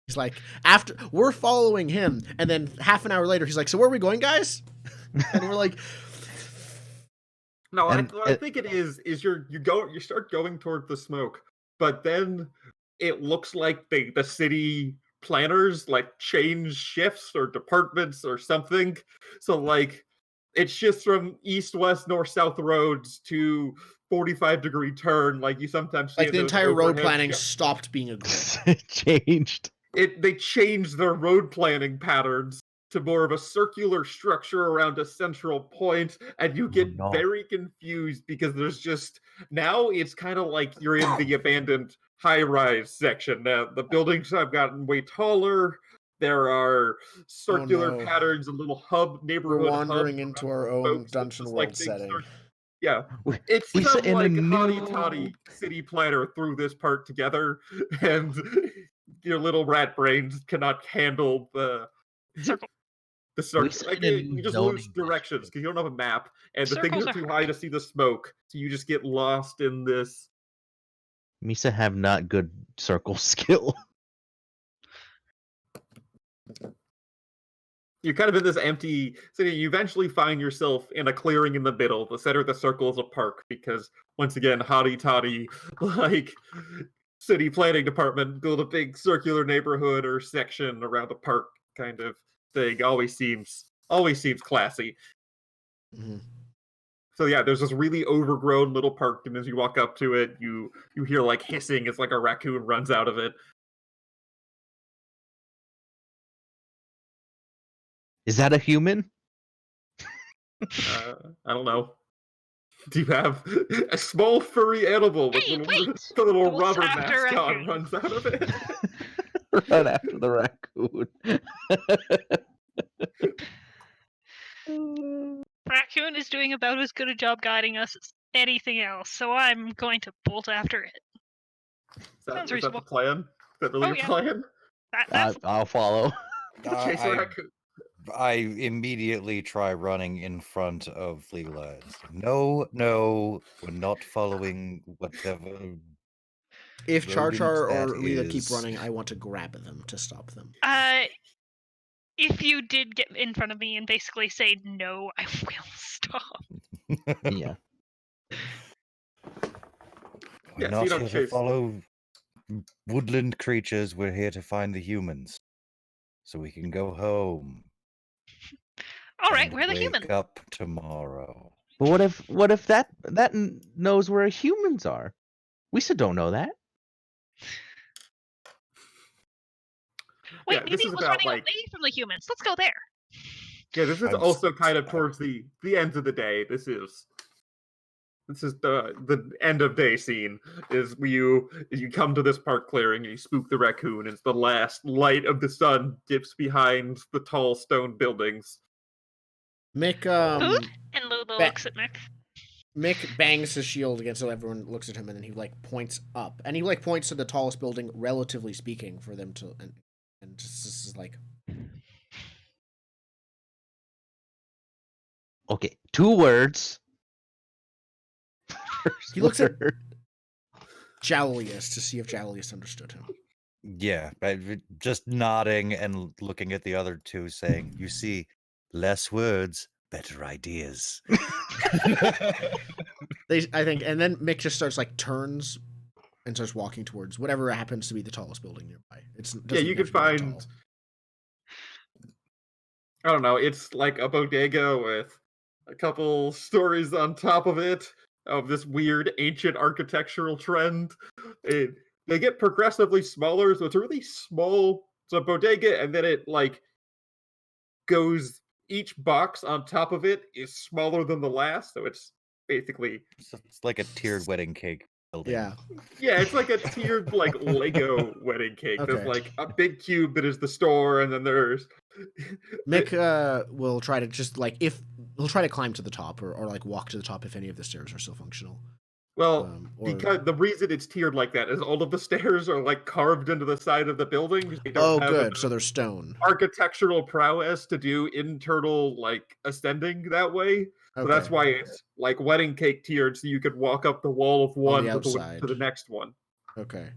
he's like, after we're following him, and then half an hour later, he's like, so where are we going, guys? And we're like, No, And what I think it is you start going toward the smoke, but then it looks like the city planners like change shifts or departments or something. So like it's just from east, west, north, south roads to 45-degree turn, like you sometimes see like in the those entire road overhead planning shots. stopped being a grid. It changed. They changed their road planning patterns to more of a circular structure around a central point, and you get no. very confused because there's just now it's kind of like you're in the abandoned high-rise section. Now the buildings have gotten way taller. There are circular no. patterns, a little hub We're neighborhood wandering hub into around our the own folks. It's Dungeon just World big setting. yeah, We- it's we some sit in a like new- hotty toddy city planner threw this part together, and your little rat brains cannot handle Circle. the We circle. sit Like in a you new just lose zoning directions district. because you don't have a map, and the things Circles are are too hard. high to see the smoke, so you just get lost in this. Misa have not good circle skill. You're kind of in this empty city. You eventually find yourself in a clearing in the middle. The center of the circle is a park because, once again, hotty toddy, like city planning department build a big circular neighborhood or section around a park kind of thing. Always seems classy. Mhm. So yeah, there's this really overgrown little park, and as you walk up to it, you hear like hissing as like a raccoon runs out of it. Is that a human? I don't know. Do you have a small furry animal with Hey, little, wait! the little Bolts rubber after mask on raccoon. runs out of it? Run after the raccoon. Raccoon is doing about as good a job guiding us as anything else, so I'm going to bolt after it. Sounds Is that the reasonable. plan? Is that really Oh, your yeah. plan? That's I'll follow. Chase a I, raccoon. I immediately try running in front of Leela. It's like, no, we're not following whatever. If Char rodent Char that or Leela keep is. running, I want to grab them to stop them. if you did get in front of me and basically say no, I will stop. Yeah. We're Yeah, so not you don't here to chase. follow woodland creatures. We're here to find the humans, so we can go home. All right, and we're the wake human. up tomorrow. But what if that knows where humans are? We still don't know that. Wait, Yeah, maybe this it is was about, running like- away from the humans. Let's go there. Yeah, this is I'm also s- kind of towards the end of the day. This is the end of day scene. Is you come to this park clearing and you spook the raccoon. It's the last light of the sun dips behind the tall stone buildings. Mick And Lula Ba- looks at Mick. Mick bangs his shield again so everyone looks at him, and then he like points up, and he like points to the tallest building, relatively speaking, for them to and just is like, Okay, 2 words. First He looks at- word. Jowlius to see if Jowlius understood him. Yeah, just nodding and looking at the other two, saying, "You see, less words, better ideas." I think, and then Mick just starts like turns and starts walking towards whatever happens to be the tallest building nearby. Yeah, you could find. I don't know. It's like a bodega with a couple stories on top of it of this weird ancient architectural trend. They get progressively smaller, so it's a really small. It's a bodega, and then it like goes. Each box on top of it is smaller than the last, so it's basically It's like a tiered wedding cake building. Yeah. Yeah, it's like a tiered like Lego wedding cake. Okay. There's like a big cube that is the store, and then there's Mick will try to just like if he'll try to climb to the top or like walk to the top if any of the stairs are still functional. Well, Or- because the reason it's tiered like that is all of the stairs are like carved into the side of the building. They don't have good. enough So they're stone. architectural prowess to do internal like ascending that way. So that's Okay. why it's like wedding cake tiered, so you could walk up the wall of one the to outside. the next one. Okay.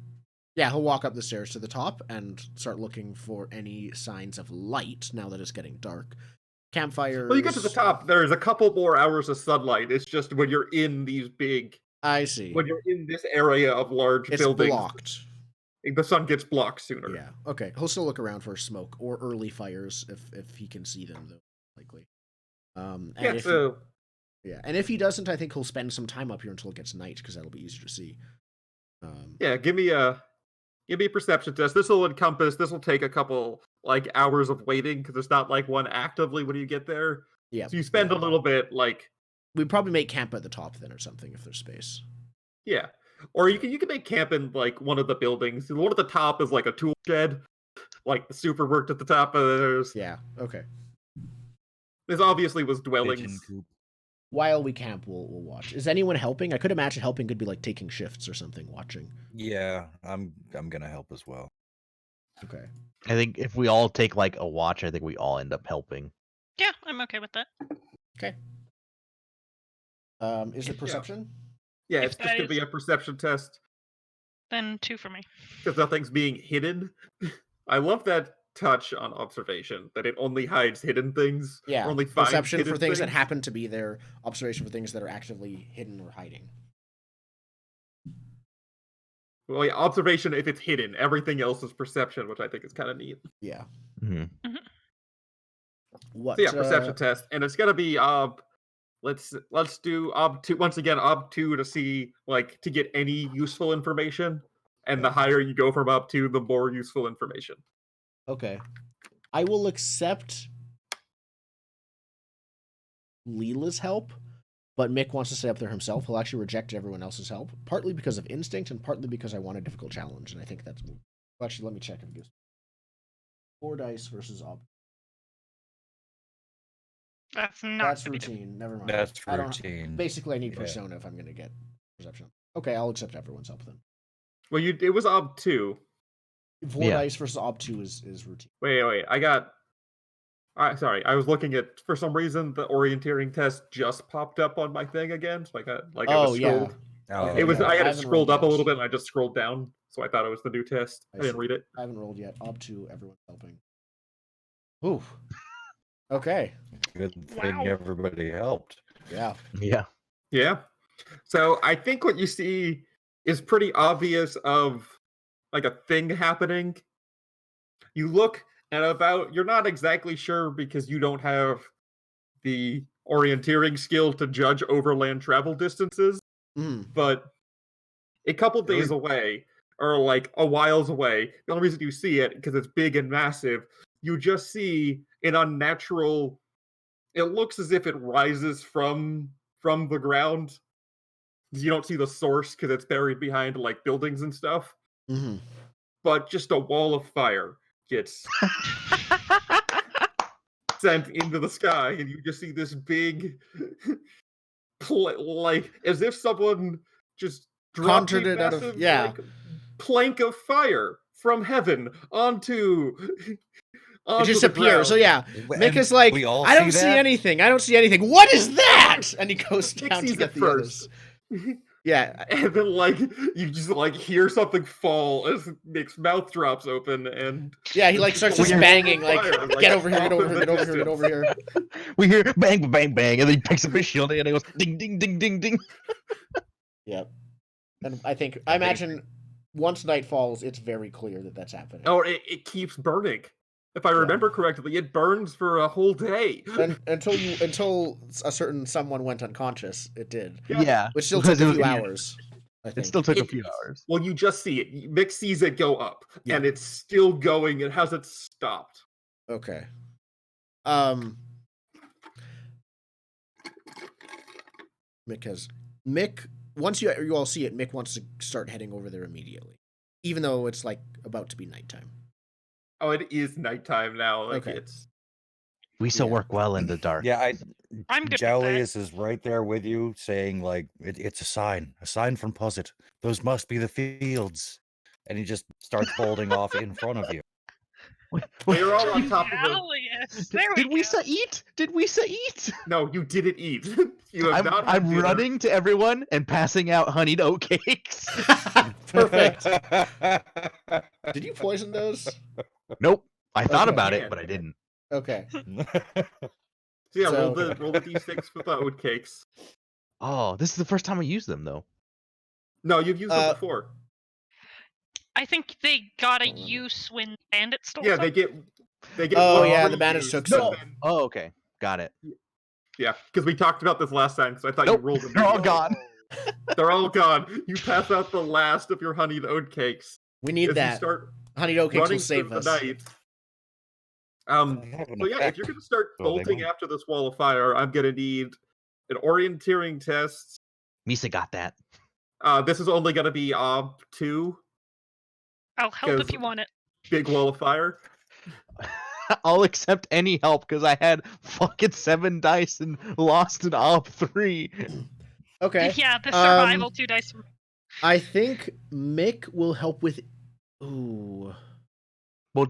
Yeah, he'll walk up the stairs to the top and start looking for any signs of light now that it's getting dark. Campfires. Well, you get to the top, there's a couple more hours of sunlight. It's just when you're in these big, I see. when you're in this area of large It's buildings, blocked. the sun gets blocked sooner. Yeah. Okay. He'll still look around for smoke or early fires if he can see them, though, likely. And Yeah, if so and if he doesn't, I think he'll spend some time up here until it gets night because that'll be easier to see. yeah, give me a perception test. This will take a couple like hours of waiting because it's not like one actively when you get there. Yeah. So you spend a little bit like We'd probably make camp at the top then or something if there's space. yeah. Or you can make camp in like one of the buildings. The one at the top is like a tool shed. Like the super worked at the top of there's Yeah. Okay. this obviously was Pigeon dwellings. coop. While we camp, we'll watch. Is anyone helping? I could imagine helping could be like taking shifts or something, watching. Yeah, I'm gonna help as well. Okay. I think if we all take like a watch, I think we all end up helping. Yeah, I'm okay with that. Okay. Is it perception? Yeah, it's If just gonna that be a perception test Then 2 for me. because nothing's being hidden. I love that touch on observation that it only hides hidden things. Yeah. Or only finds Perception for hidden things that happen to be there. Observation for things that are actively hidden or hiding. Well, yeah, observation if it's hidden. Everything else is perception, which I think is kind of neat. Yeah. Mm-hmm. What? So yeah, perception test, and it's gonna be let's do ob2 once again, ob2 to see like to get any useful information, and the higher you go from ob2, the more useful information. Okay. I will accept Leela's help, but Mick wants to stay up there himself. He'll actually reject everyone else's help, partly because of instinct and partly because I want a difficult challenge, and I think that's... Well, actually, let me check if it gives... 4 dice versus ob. That's not That's gonna be good. routine. Never mind. That's I don't- routine. Basically, I need Yeah. persona if I'm going to get perception. Okay, I'll accept everyone's help then. Well, it was ob2. 4 Yeah. dice versus ob 2 is routine. Wait, I got. Sorry, I was looking at for some reason the orienteering test just popped up on my thing again, so I got like it Oh, was yeah. scrolled. Oh, Okay, It was yeah, I had it haven't scrolled rolled up a yet. little bit, and I just scrolled down, so I thought it was the new test. I I didn't see. read it. I haven't rolled yet. Ob 2, everyone's helping. Ooh. Okay. good thing Wow. everybody helped. Yeah. Yeah. Yeah. So I think what you see is pretty obvious of like a thing happening. You look at you're not exactly sure because you don't have the orienteering skill to judge overland travel distances, Mm. but a couple days away or like a whiles away, the only reason you see it because it's big and massive, you just see an unnatural. It looks as if it rises from the ground. You don't see the source because it's buried behind like buildings and stuff. Mm-hmm. But just a wall of fire gets sent into the sky, and you just see this big, like as if someone just dropped Conjured a it out of- massive, yeah. like, plank of fire from heaven onto It just appears. So yeah, Mick And is like, we all I don't see that? anything. I don't see anything. What is that? And he goes Mick down to sees get it the first. others. Yeah. And then, like, you just, like, hear something fall as Mick's mouth drops open, and... Yeah, he, like, starts just Weird. banging, like, Fire, like, get over here, get off over in here, the get over here, get over here. We hear bang, bang, bang, and then he picks up his shield and it goes ding, ding, ding, ding, ding. Yep. And I imagine once night falls, it's very clear that that's happening. Oh, it keeps burning. If I remember correctly, it burns for a whole day. And until a certain someone went unconscious, it did. Yeah, Which still took because a few hours. I think. It still took a few hours. Well, you just see it. Mick sees it go up, Yeah. and it's still going. It hasn't stopped. Okay. Mick, once you all see it, Mick wants to start heading over there immediately, even though it's like about to be nighttime. Oh, it is nighttime now. Like Okay. We still work well in the dark. Yeah, I'm good with that. Jowlius is right there with you, saying like it's a sign from Posset. Those must be the fields, and he just starts holding off in front of you. They're all on top of him. Alias. There we Did go. Wisa eat? Did Wisa eat? No, you didn't eat. You have not. had I'm dinner. running to everyone and passing out honeyed oat cakes. Perfect. Did you poison those? Nope. I thought Okay. about Yeah. it, but I didn't. Okay. So yeah, So- roll the d6 with the oat cakes. Oh, this is the first time I used them though. No, you've used them before. I think they got a use when bandits stole Yeah, some. they get. Oh, one yeah, free the bandits use, took but some. then- Oh, okay. Got it. Yeah, because we talked about this last time, so I thought Nope, you rolled them. they're all immediately. gone. They're all gone. You pass out the last of your honeyed oat cakes. We need As you that. start Honeyed oat cakes running will save through us. the night. They have an So yeah, if effect, you're gonna start so they bolting won't. after this wall of fire, I'm gonna need an orienteering test. Misa got that. This is only gonna be 2, I'll help if because- you want it. big wall of fire. I'll accept any help because I had fucking 7 dice and lost an op 3. Okay. Yeah, the survival 2 dice. I think Mick will help with. Ooh. Well,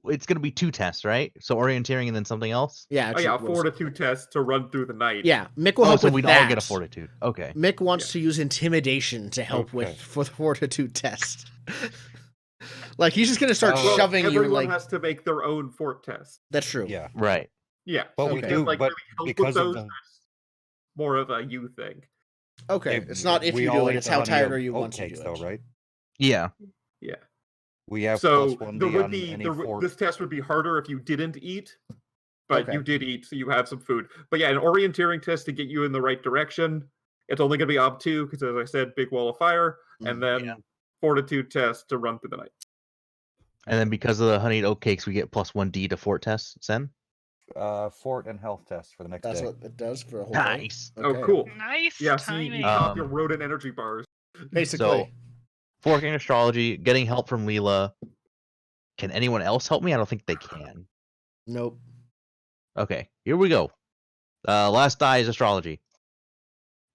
it's gonna be 2 tests, right? So orienteering and then something else? Yeah. Oh yeah, a actually, it was- fortitude test to run through the night. Yeah, Mick will Oh, help so with we'd that. all get a fortitude. Okay. Mick wants to use intimidation to help Okay. for the fortitude test. Like he's just gonna start Well, shoving you. everyone Like has to make their own fort test. that's true. Yeah, Right. Yeah, but so we you Okay. can't, do. like, But really help with because of those. the That's more of a you thing. Okay. If- It's not if we you all do it. ate It's the how honey tired oat- are you oat once you cakes, do though, it. right? Yeah. Yeah. We have So +1 there D would on be any there, fort. this test would be harder if you didn't eat, but Okay. you did eat, so you have some food. But yeah, an orienteering test to get you in the right direction. It's only going to be ob 2 because, as I said, big wall of fire, and then Yeah. fortitude test to run through the night. And then because of the honeyed oat cakes, we get +1D to fort tests then? Fort and health test for the next That's day. what it does for a whole Nice. day. Oh, Okay. cool. Nice Yeah, so timing. you pop your rodent energy bars. Basically. So, forking astrology, getting help from Leela. Can anyone else help me? I don't think they can. Nope. Okay, here we go. Last die is astrology.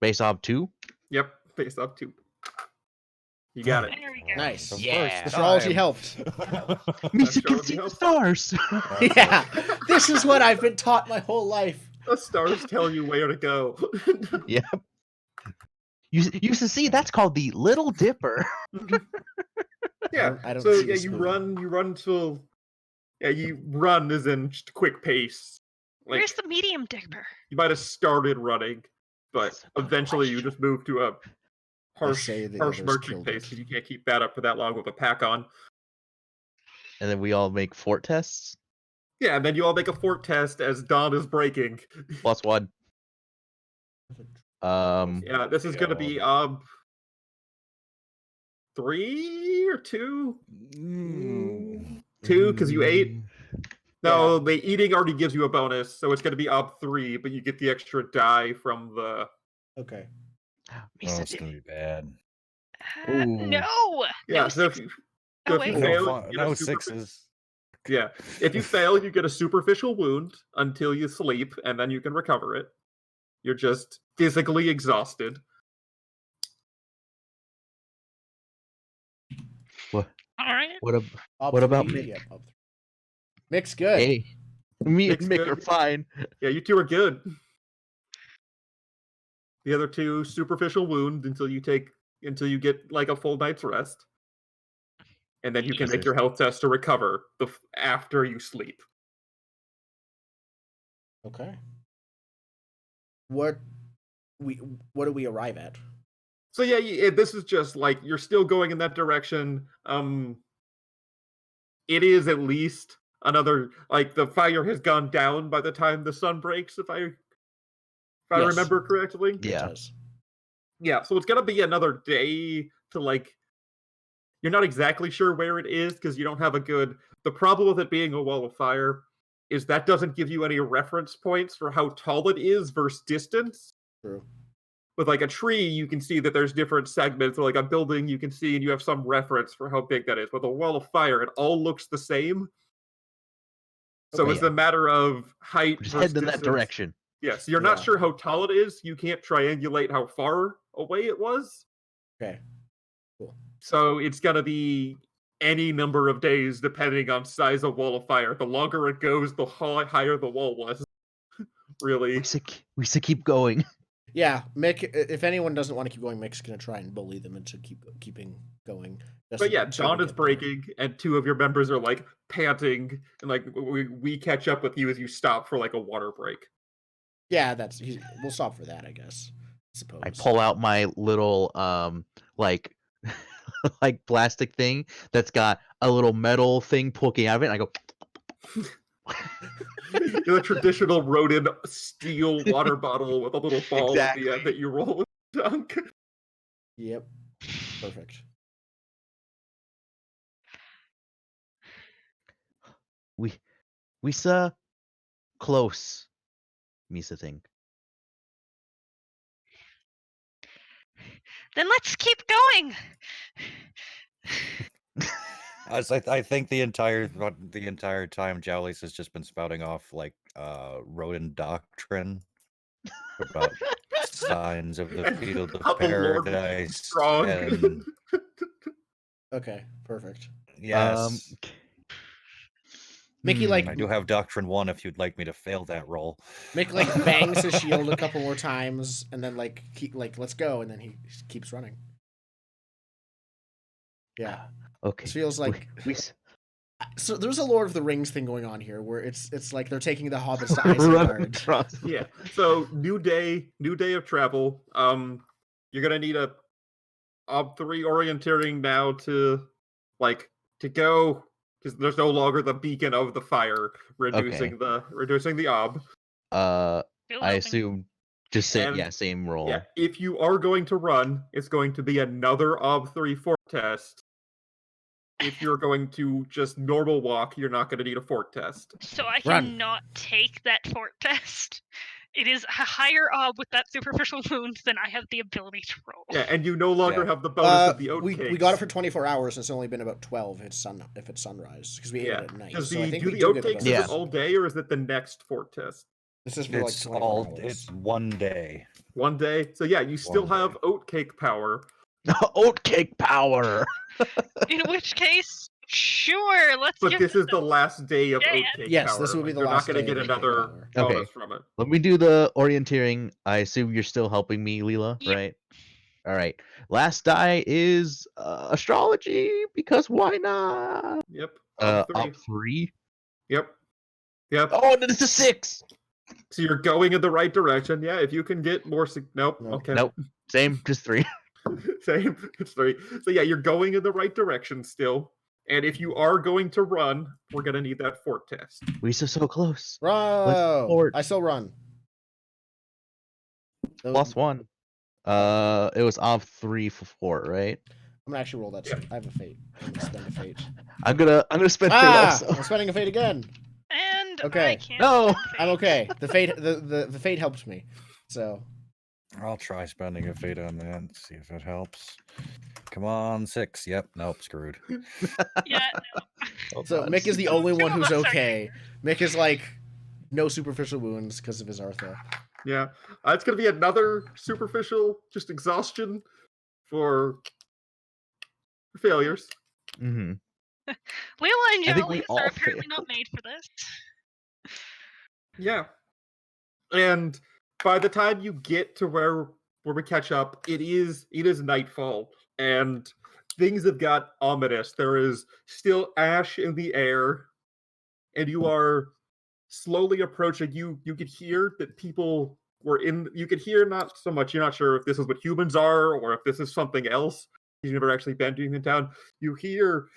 Base ob 2. Yep, face up 2. You got it. There we go. Nice. The Yeah. first Astrology time. helped. Misa can astrology see the helps. stars. Yeah. This is what I've been taught my whole life. The stars tell you where to go. Yep. You used to see that's called the Little Dipper. Yeah. I don't So see yeah, this you movie. run till you run as in just a quick pace. Like Where's the medium dipper? you might have started running, but That's a good eventually you question. just move to a harsh say the harsh others merchant killed pace it. because you can't keep that up for that long with a pack on. And then we all make fort tests. Yeah, and then you all make a fort test as dawn is breaking. +1. Yeah, this is gonna be 3 or 2? 2 because you ate. No, the eating already gives you a bonus, so it's going to be ob 3, but you get the extra die from the. Okay. Oh, Misa it's did gonna it. be bad. Ooh. No! Yeah, No so if you, Oh, so if you wait. fail, No, you get no a superfi- sixes. Yeah, if you fail, you get a superficial wound until you sleep, and then you can recover it. You're just physically exhausted. All right. What Up What about three? Mick? Yep, up three. Mick's good. Hey, me and Mick's Mick good. are fine. Yeah, you two are good. The other two, superficial wound until you get like a full night's rest, and then you can make your health test to recover after you sleep. Okay. What do we arrive at? So yeah, this is just like you're still going in that direction. It is at least another like the fire has gone down by the time the sun breaks. If I Yes. remember correctly. It does. Yeah, so it's gonna be another day to like. You're not exactly sure where it is because you don't have a good. The problem with it being a wall of fire is that doesn't give you any reference points for how tall it is versus distance. True. With like a tree, you can see that there's different segments, or like a building you can see, and you have some reference for how big that is. With a wall of fire, it all looks the same. So Okay. it's a matter of height Just versus heading in that distance. direction. Yes, you're not Yeah. sure how tall it is. You can't triangulate how far away it was. Okay. Cool. So it's gonna be any number of days depending on size of wall of fire. The longer it goes, the higher the wall was. Really. We should keep going. Yeah, Mick. If anyone doesn't want to keep going, Mick's gonna try and bully them into keeping going. But yeah, so dawn we is get there. breaking, and two of your members are like panting, and like we catch up with you as you stop for like a water break. Yeah, we'll stop for that, I guess. Suppose. I pull out my little like like plastic thing that's got a little metal thing poking out of it, and I go. The traditional rodent steel water bottle with a little ball at the end that you roll with dunk. Yep. Perfect. We saw close. Misa think. Then let's keep going. As I think the entire time Jowlies has just been spouting off like rodent doctrine about signs of the field How of the Lord paradise. strong. And Okay. Perfect. yes, Mickey like I do have Doctrine 1 if you'd like me to fail that roll. Mick like bangs his shield a couple more times, and then like let's go, and then he keeps running. Yeah. Okay. This feels like so there's a Lord of the Rings thing going on here where it's like they're taking the hobbits to Isengard. Yeah. So new day of travel. You're gonna need a Ob 3 orienteering now to go because there's no longer the beacon of the fire reducing the ob. I assume just same roll. Yeah, if you are going to run, it's going to be another Ob 3 fork test. If you're going to just normal walk, you're not going to need a fork test. So I Run. cannot take that fort test. It is a higher ob with that superficial wound than I have the ability to roll. Yeah, and you no longer have the bonus of the oatcakes. We got it for 24 hours. It's only been about 12 if it's sunrise because we ate it at night. Does so I think do we the do get oatcakes the bonus. all day, or is it the next fork test? This is for like 24 hours. It's one day. One day. So yeah, you still have oatcake power. Oatcake power. In which case, sure, let's. But this is the last day of oatcake power. Yes, this will be the last You're not day going to of get oatcake another power. bonus from it. Let me do the orienteering. I assume you're still helping me, Leela, Yep. right? All right. Last die is astrology because why not? Yep. Up 3. Yep. Oh, and it's a 6. So you're going in the right direction. Yeah, if you can get more. Nope. Okay. Nope. Same, just 3. Same. It's 3. So yeah, you're going in the right direction still. And if you are going to run, we're gonna need that fort test. We so close. Bro, I still run. +1. It was off 3 for 4, right? I'm gonna actually roll that. Yeah. I have a fate. I'm gonna spend a fate. I'm gonna spend fate also. I'm spending a fate again. And Okay. I can't No. spend fate. I'm okay. The fate the fate helped me. So I'll try spending a fate on that. See if it helps. Come on, 6. Yep. Nope. Screwed. Yeah, so Mick is the only one who's okay. Mick is like no superficial wounds because of his Artha. Yeah. It's gonna be another superficial, just exhaustion for failures. Mm-hmm. Leela and I think we Jollies all are apparently failed. not made for this. Yeah. And by the time you get to where we catch up, it is nightfall, and things have got ominous. There is still ash in the air, and you are slowly approaching. You could hear that people were in. You could hear not so much. You're not sure if this is what humans are or if this is something else. You've never actually been to Human Town. You hear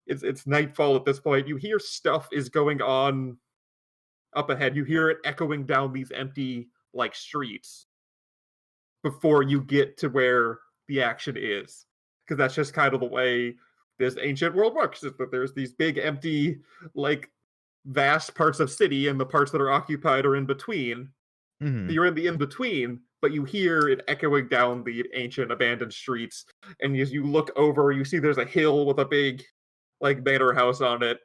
it's nightfall at this point. You hear stuff is going on up ahead. You hear it echoing down these empty like streets before you get to where the action is, because that's just kind of the way this ancient world works. Is that there's these big empty like vast parts of city, and the parts that are occupied are in between. Mhm. You're in the in between, but you hear it echoing down the ancient abandoned streets. And as you look over, you see there's a hill with a big like manor house on it,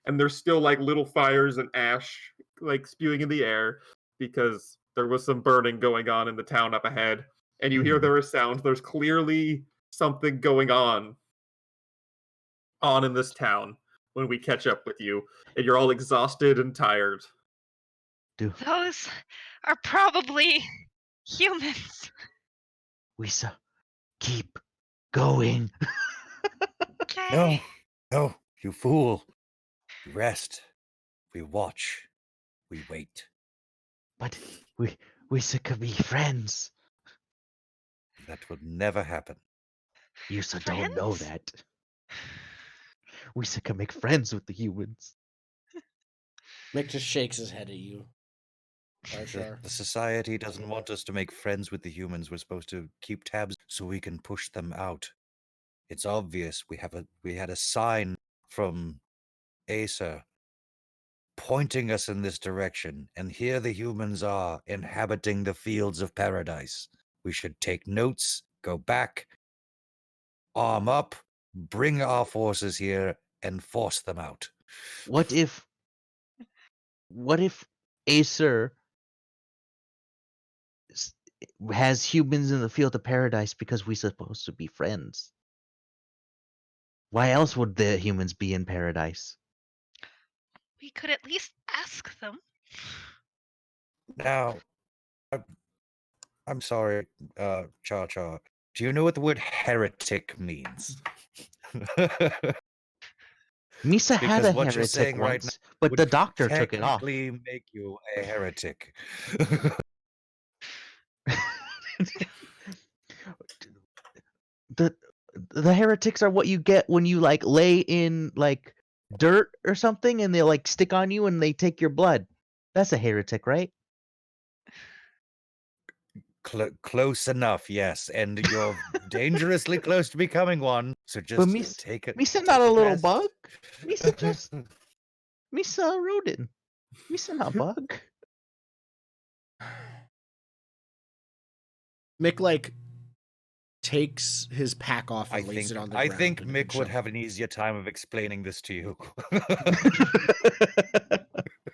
and there's still like little fires and ash like spewing in the air because there was some burning going on in the town up ahead. And you hear Mhm. there are sounds. There's clearly something going on in this town when we catch up with you, and you're all exhausted and tired. Those are probably humans. Wisa, keep going. Okay. No, no, you fool. We rest. We watch. We wait. But Wisa could be friends. That would never happen. Yusa don't know Friends? that. Wisa can make friends with the humans. Mick just shakes his head at you. Char. The society doesn't want us to make friends with the humans. We're supposed to keep tabs so we can push them out. It's obvious we had a sign from Acer pointing us in this direction, and here the humans are inhabiting the fields of paradise. We should take notes, go back, arm up, bring our forces here, and force them out. What if Acer has humans in the field of paradise because we're supposed to be friends? Why else would the humans be in paradise? We could at least ask them. Now, I'm sorry, Cha Cha. Do you know what the word heretic means? Misa had Because a what you're heretic saying right once, but would the doctor took it off. technically make you a heretic. the heretics are what you get when you like lay in like dirt or something and they like stick on you and they take your blood. That's a heretic, right? Close enough, yes, and you're dangerously close to becoming one. So But just take it. Misa take not a little rest. bug. Misa just Misa a rodent. Misa not bug. Mick like takes his pack off and lays it on the ground. I think and Mick would shove have an easier time of explaining this to you.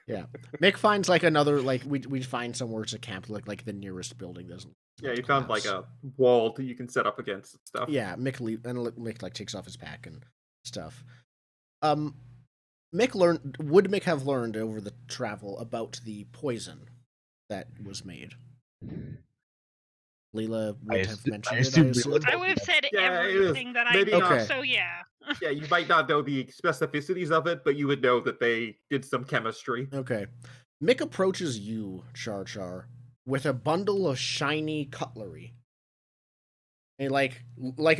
Yeah, Mick finds like another like we find somewhere to camp like the nearest building doesn't. Yeah, you found like a wall that you can set up against and stuff. Yeah, Mick like takes off his pack and stuff. Mick would Mick have learned over the travel about the poison that was made? Leela would have mentioned it. I assume. I would have said Yeah, it is. everything that I Maybe knew, not. Okay. so yeah. Yeah, you might not know the specificities of it, but you would know that they did some chemistry. Okay. Mick approaches you, Char, with a bundle of shiny cutlery. And like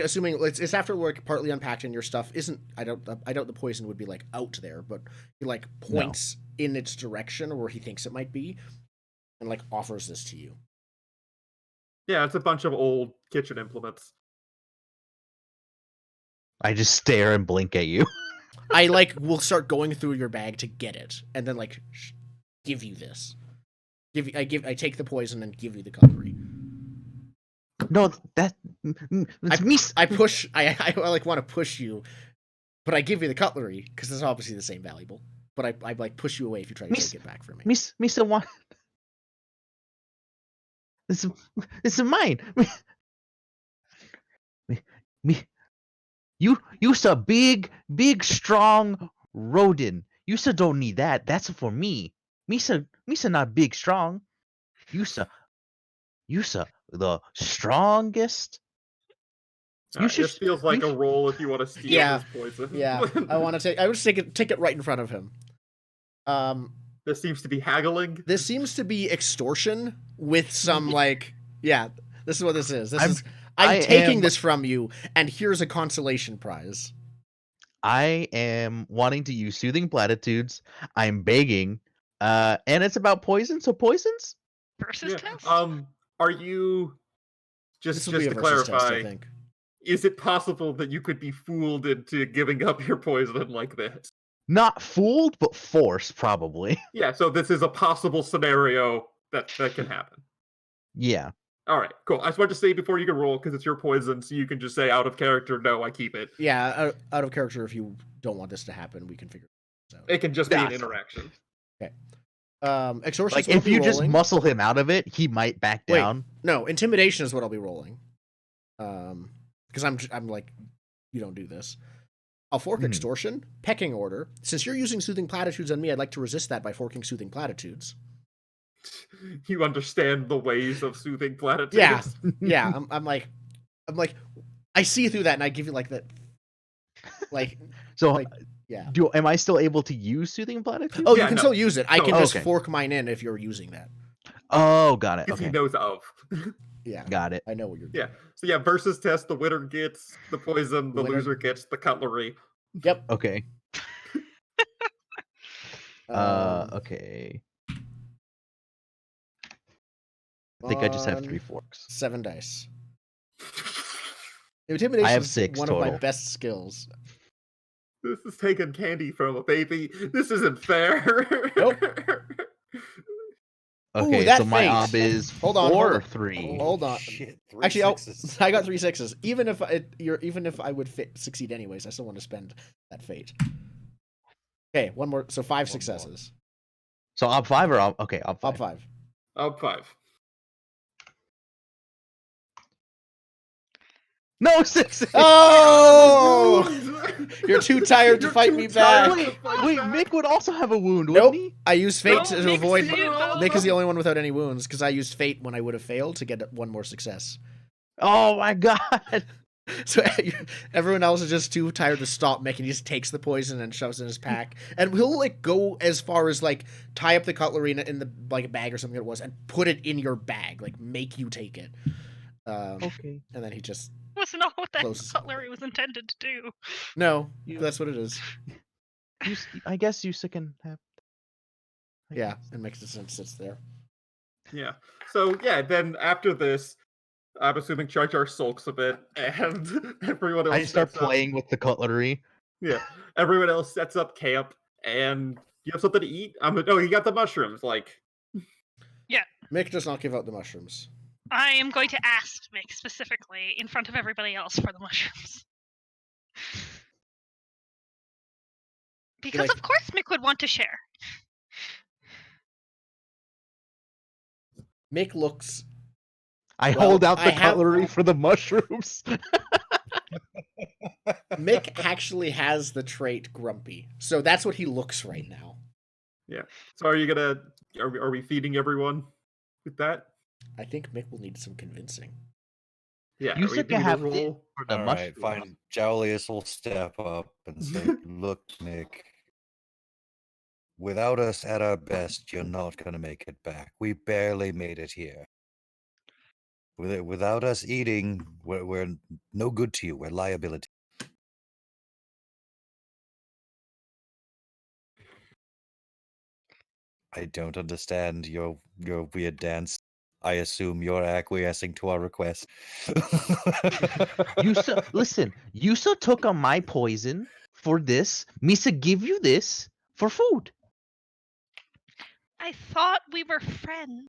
assuming it's after work, partly unpacked, and your stuff isn't. I doubt the poison would be like out there, but he like points in its direction where he thinks it might be, and like offers this to you. Yeah, it's a bunch of old kitchen implements. I just stare and blink at you. I like will start going through your bag to get it, and then like give you this. I take the poison and give you the cutlery. No, that's me. I push. I like want to push you, but I give you the cutlery because it's obviously the same valuable. But I like push you away if you try to take it back from me. Misa want. This is mine. Me. You's a big, strong rodent. You's don't need that. That's for me. Misa not big, strong. You's the strongest. This feels like a roll if you want to steal Yeah. his poison. Yeah, I would take it right in front of him. This seems to be haggling. This seems to be extortion with some this is what this is. I'm taking this from you, and here's a consolation prize. I am wanting to use soothing platitudes. I'm begging, and it's about poison. So poisons versus test. Are you just to clarify? Test, I think. Is it possible that you could be fooled into giving up your poison like this? Not fooled, but forced, probably. Yeah. So this is a possible scenario that can happen. Yeah. All right, cool. I just wanted to say before you can roll, because it's your poison, so you can just say out of character, no, I keep it. Yeah, out of character, if you don't want this to happen, we can figure it out. It can just be an interaction. Okay. Extortion. Like, if you just muscle him out of it, he might back down. Wait, no, intimidation is what I'll be rolling. Because I'm like, you don't do this. I'll fork extortion, pecking order. Since you're using soothing platitudes on me, I'd like to resist that by forking soothing platitudes. You understand the ways of soothing platitudes. Yeah. I'm like, I see through that, and I give you like that. Like, so like, yeah. Am I still able to use soothing platitudes? Oh, you can still use it. I can just okay. fork mine in if you're using that. Oh, got it. If he knows of. Yeah, got it. I know what you're doing. Yeah. So yeah, versus test. The winner gets the poison. The loser gets the cutlery. Yep. Okay. Okay. I think I just have 3 forks. 7 dice. Intimidation I have is 6 one total. of my best skills. This is taking candy from a baby. This isn't fair. Nope. Okay, Ooh, so my fate. ob is 4 or 3. Hold on. Shit, Actually, 6s. I got 3 6s. Even if I would succeed anyways, I still want to spend that fate. Okay, one more. So 5 successes. So ob 5 or ob? Okay, ob 5. Ob 5. Ob 5. No, 6. Oh! You're too tired to fight me back. Wait, Mick would also have a wound, Nope. wouldn't he? I used fate No, to Mick's avoid. the only Mick is the only one without any wounds because I used fate when I would have failed to get 1 more success. Oh my god. So everyone else is just too tired to stop Mick, and he just takes the poison and shoves it in his pack. And he'll like go as far as like tie up the cutlery in the like a bag or something it was, and put it in your bag, like make you take it. Okay. And then he just Was not what that Close. cutlery was intended to do. no, that's what it is. I guess Yusa can have. Yeah, it makes sense. Sits there. Yeah. So yeah, then after this, I'm assuming Jar Jar sulks a bit, and everyone else. I start sets up- playing with the cutlery. Yeah. Everyone else sets up camp, and you have something to eat. You got the mushrooms. Like, Mick does not give out the mushrooms. I am going to ask Mick specifically in front of everybody else for the mushrooms. Because Like- of course Mick would want to share. Mick looks. I Well, hold out I the have- cutlery for the mushrooms. Mick actually has the trait grumpy, so that's what he looks right now. so are you gonna? Are we feeding everyone with that? I think Mick will need some convincing. Yeah. You are we said to doing a have roll? for the All right, mushrooms. fine. Jowlius will step up and say, "Look, Nick, without us at our best, you're not going to make it back. We barely made it here. Without us eating, we're no good to you. We're liability." I don't understand your weird dance. I assume you're acquiescing to our request. Yusa, listen. Yusa took on my poison for this. Misa give you this for food. I thought we were friends.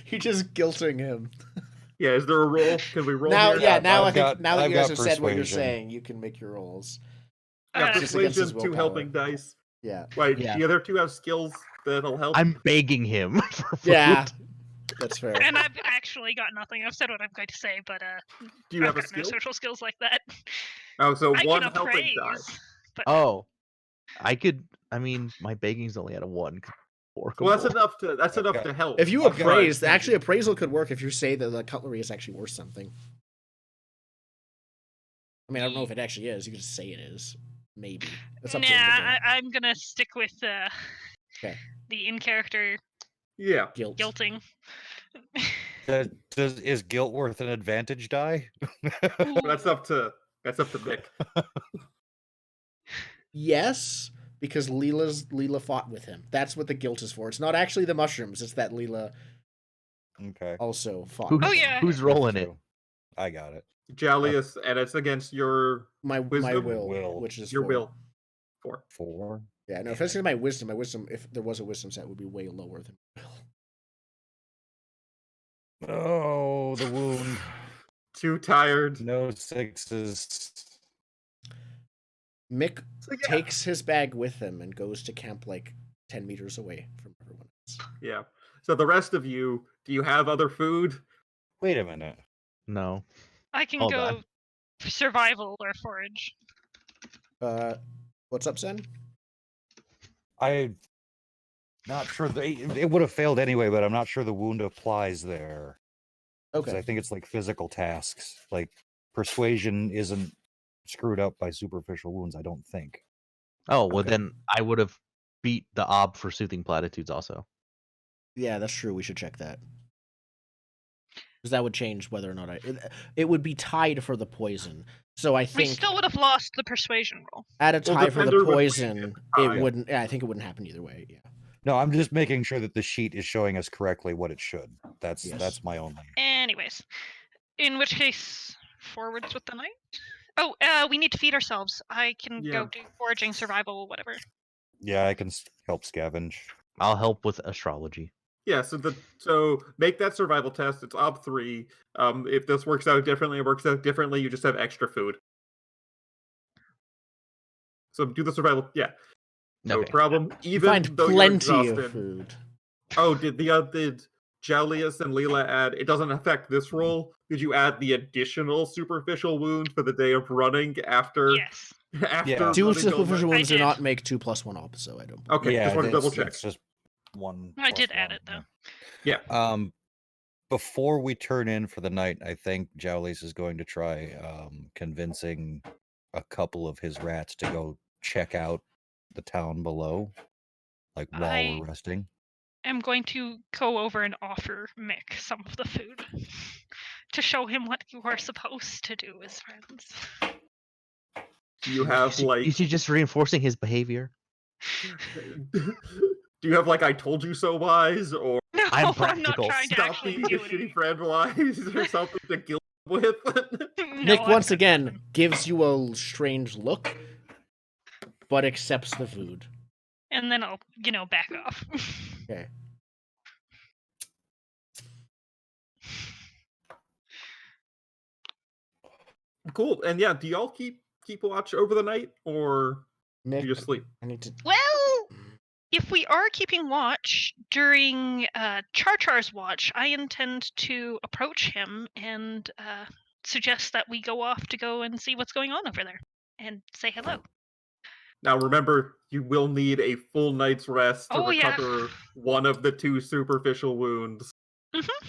You're just guilting him. Yeah. Is there a roll? Can we roll? Now, here? yeah, now I've I think got- now that I've you guys got have said what you're persuasion. saying, you can make your rolls. Yeah, Just against his persuasion, 2 willpower. helping dice. Yeah, Wait, Yeah. the other 2 have skills that'll help. I'm begging him for food. yeah, that's fair. And I've actually actually got nothing. I've said what I'm going to say, but Do you I've have a got no skill? social skills like that. Oh, so I one can helping die. appraise, but Oh, I mean, my baking's only at a 1. Well, that's Workable. enough to Okay. help. If you I've got- appraise, actually appraisal could work if you say that the cutlery is actually worth something. I mean, I don't know if it actually is. You can just say it is. Maybe. That's up to individual. I'm gonna stick with Okay. the in-character Yeah. Guilt. guilting. Is guilt worth an advantage die? That's up to Mick. Yes, because Leela fought with him. That's what the guilt is for. It's not actually the mushrooms. It's that Leela Okay. also fought. Who's, with him. yeah. who's rolling it? I got it. Jalius, and it's against your My wisdom? will, which is your 4. will. 4. 4. Yeah, no. If Damn it's it. in my wisdom, if there was a wisdom set, would be way lower than will. Oh, the wound. Too tired. No 6s. Mick So, yeah. takes his bag with him and goes to camp like 10 meters away from everyone else. Yeah. So the rest of you, do you have other food? Wait a minute. No. I can Hold go on. survival or forage. What's up, Sen? I'm not sure it would have failed anyway, but I'm not sure the wound applies there. Because Okay. I think it's like physical tasks. Like persuasion isn't screwed up by superficial wounds, I don't think. Oh, well Okay. then I would have beat the ob for soothing platitudes also. Yeah, that's true. We should check that. Because that would change whether or not it would be tied for the poison. So I We think still would have lost the persuasion roll. at a Well, tie for the Defender would win poison, at it tie. wouldn't. Yeah, I think it wouldn't happen either way. Yeah. No, I'm just making sure that the sheet is showing us correctly what it should. That's Yes. my only. Anyways, in which case, forwards with the night. Oh, we need to feed ourselves. I can Yeah. go do foraging, survival, whatever. Yeah, I can help scavenge. I'll help with astrology. Yeah, so make that survival test. It's op 3. If this works out differently, you just have extra food. So do the survival. Yeah. No Okay. problem. You Even find though you're plenty of exhausted. food. Oh, did Jalius and Leela add? It doesn't affect this roll. Did you add the additional superficial wound for the day of running after? Yes. After Yeah. Two running all superficial night? wounds do did. not make 2+1 op, so I don't. Okay, Yeah, just want to double check. It's just 1. I plus did add 1, it, though. Yeah. Before we turn in for the night, I think Jowlies is going to try convincing a couple of his rats to go check out the town below, like while we're resting. I'm going to go over and offer Mick some of the food to show him what you are supposed to do as friends. You have like. Is he just reinforcing his behavior? Do you have like I told you so wise or No, I'm I'm not practical. trying to stop actually being a do shitty it. friend wise or something to guilt with? Nick once again gives you a strange look, but accepts the food. And then I'll, back off. Okay. Cool. And yeah, do y'all keep watch over the night or Nick, do you just sleep? I need to. Well, if we are keeping watch during Char's watch, I intend to approach him and suggest that we go off to go and see what's going on over there and say hello. Now remember, you will need a full night's rest to Oh, yeah. recover one of the 2 superficial wounds. Mm-hmm.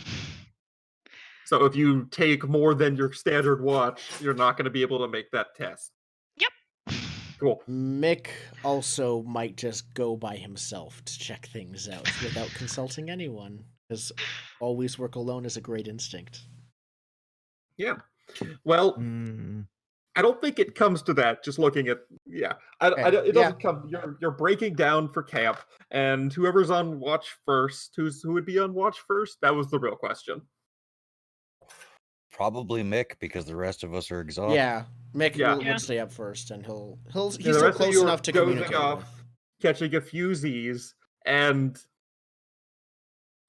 So if you take more than your standard watch, you're not going to be able to make that test. Yep. Cool. Mick also might just go by himself to check things out without consulting anyone, because always work alone is a great instinct. Yeah. Well, I don't think it comes to that. Just looking at it doesn't come. You're breaking down for camp, and whoever's on watch first, who would be on watch first? That was the real question. Probably Mick, because the rest of us are exhausted. Yeah, Mick Yeah. would stay up first, and he's The still rest of close you are enough to dozing communicate off, with. catching a few Z's, and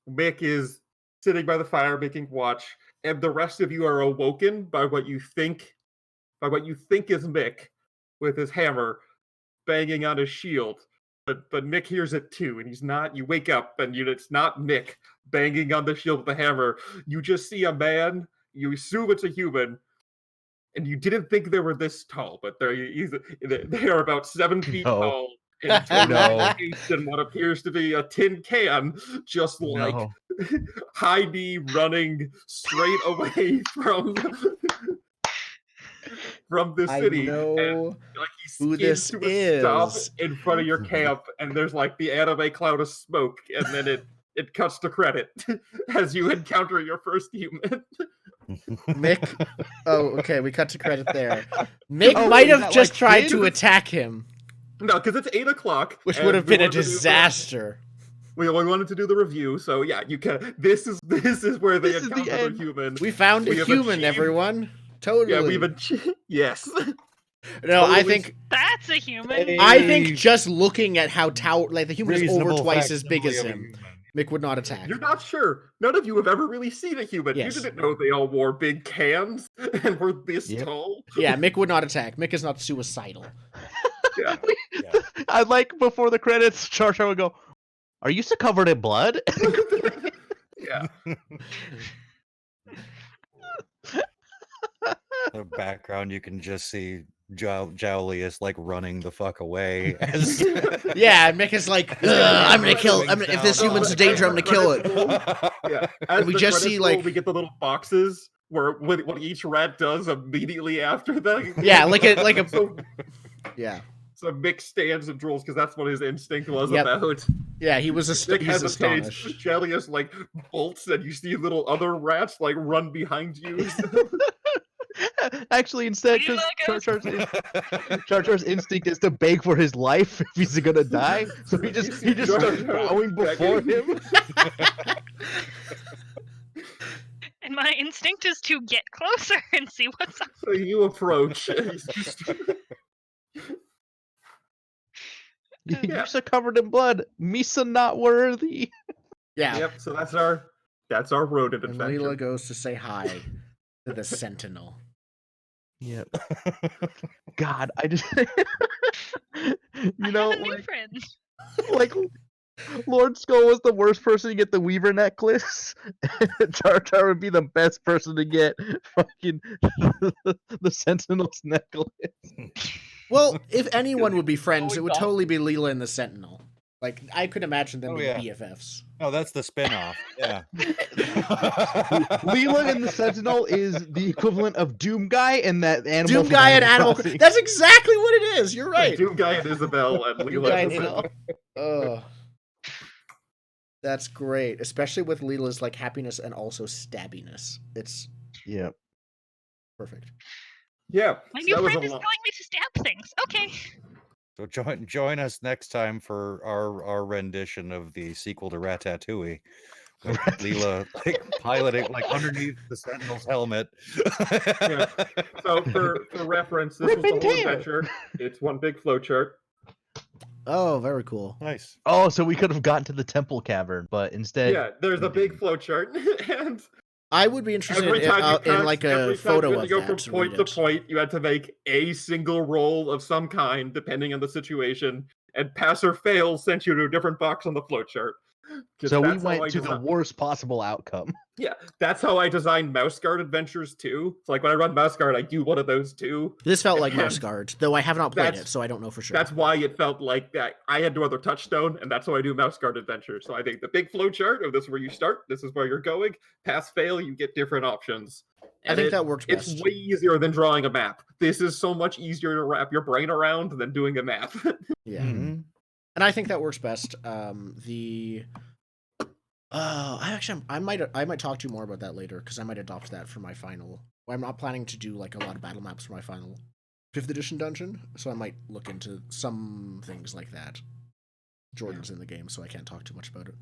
Mick is sitting by the fire making watch, and the rest of you are awoken by what you think is Mick with his hammer banging on his shield. But Mick hears it too, and he's not. You wake up, and it's not Mick banging on the shield with a hammer. You just see a man. You assume it's a human, and you didn't think they were this tall, but they are about 7 feet No. tall and totally No. encased in what appears to be a tin can, just like No. high knee running straight away from the I city. know And like he who skids this to a stop is. in front of your camp, and there's like the anime cloud of smoke, and then it cuts to credit as you encounter your first human. Mick. Oh, okay. We cut to credit there. Mick Oh, might is have that just like tried Finn? to attack him, No, because it's 8 o'clock, which and would have we been a wanted to do the- disaster. We wanted to do the review, so yeah, you can. This is where they This is the encounter the end. human. We found a We have human, achieved- everyone. Totally. Yeah, we've achieved. Yes. No, I totally- think That's a human. I think just looking at how like the human is over Reasonable twice as big as facsimile of a him, human. Mick would not attack. You're not sure. None of you have ever really seen a human. Yes. You didn't know they all wore big cans and were this Yep. tall. Yeah, Mick would not attack. Mick is not suicidal. Yeah. I like before the credits, Char Char would go, "Are you so covered in blood?" Yeah. The background, you can just see Jowlius like running the fuck away. As... Yeah, and Mick is like, I'm gonna kill. If this Down. human's in danger, I'm gonna kill it. Yeah. As we the just credits see, roll, like- we get the little boxes where what each rat does immediately after that. Yeah, like a So, yeah, so Mick stands and drools because that's what his instinct was Yep. about. yeah. He was Mick he's hesitates. astonished. Jellius like bolts, and you see little other rats like run behind you. Actually, instead, You because like Char Char's instinct is to beg for his life if he's gonna die, so he just starts bowing before him. And my instinct is to get closer and see what's up. So you approach. And he's just, You're so covered in blood. Misa not worthy. Yeah, yep. So that's our rodent and adventure. Leela goes to say hi to the Sentinel. Yep. God, I just I have a new like friend. like Lord Skull was the worst person to get the Weaver necklace. Char Char would be the best person to get fucking the Sentinel's necklace. Well, if anyone would be friends, Oh, it would God. totally be Leela and the Sentinel. Like I could imagine them Oh, being yeah. BFFs. No, that's the spin-off. Yeah. Leela and the Sentinel is the equivalent of Doom Guy and that animal. Doom from Guy and Animal Animal. Crossing. That's exactly what it is. You're right. Doom Guy and Isabel and Doom Guy and Leela. Oh, that's great, especially with Leela's like happiness and also stabbiness. It's Yep. perfect. Yeah. My so new that was friend a is lot. telling me to stab things. Okay. So join us next time for our rendition of the sequel to Ratatouille. With Leela like piloting like underneath the Sentinel's helmet. Yeah. So for reference, this was the whole Tail. adventure. It's one big flowchart. Oh, very cool. Nice. Oh, so we could have gotten to the temple cavern, but instead, Yeah, there's a big flowchart, and I would be interested every time you in cut, like every a time photo you of had to go that from to point read to it. point, you had to make a single roll of some kind, depending on the situation, and pass or fail sent you to a different box on the flowchart. 'Cause so we that's how I went to the desi- worst possible outcome. Yeah, that's how I designed Mouse Guard adventures too. So like when I run Mouse Guard, I do one of those too. This felt like And Mouse Guard, though I have not played that's- it, so I don't know for sure. That's why it felt like that. I had no other touchstone, and that's how I do Mouse Guard adventures. So I think the big flowchart of this is where you start, this is where you're going. Pass, fail, you get different options. I think that worked It's best. way easier than drawing a map. This is so much easier to wrap your brain around than doing a map. Yeah, Mhm. and I think that works best. I might talk to you more about that later because I might adopt that for my final. Well, I'm not planning to do like a lot of battle maps for my final 5th edition dungeon, so I might look into some things like that. Jordan's in the game, so I can't talk too much about it.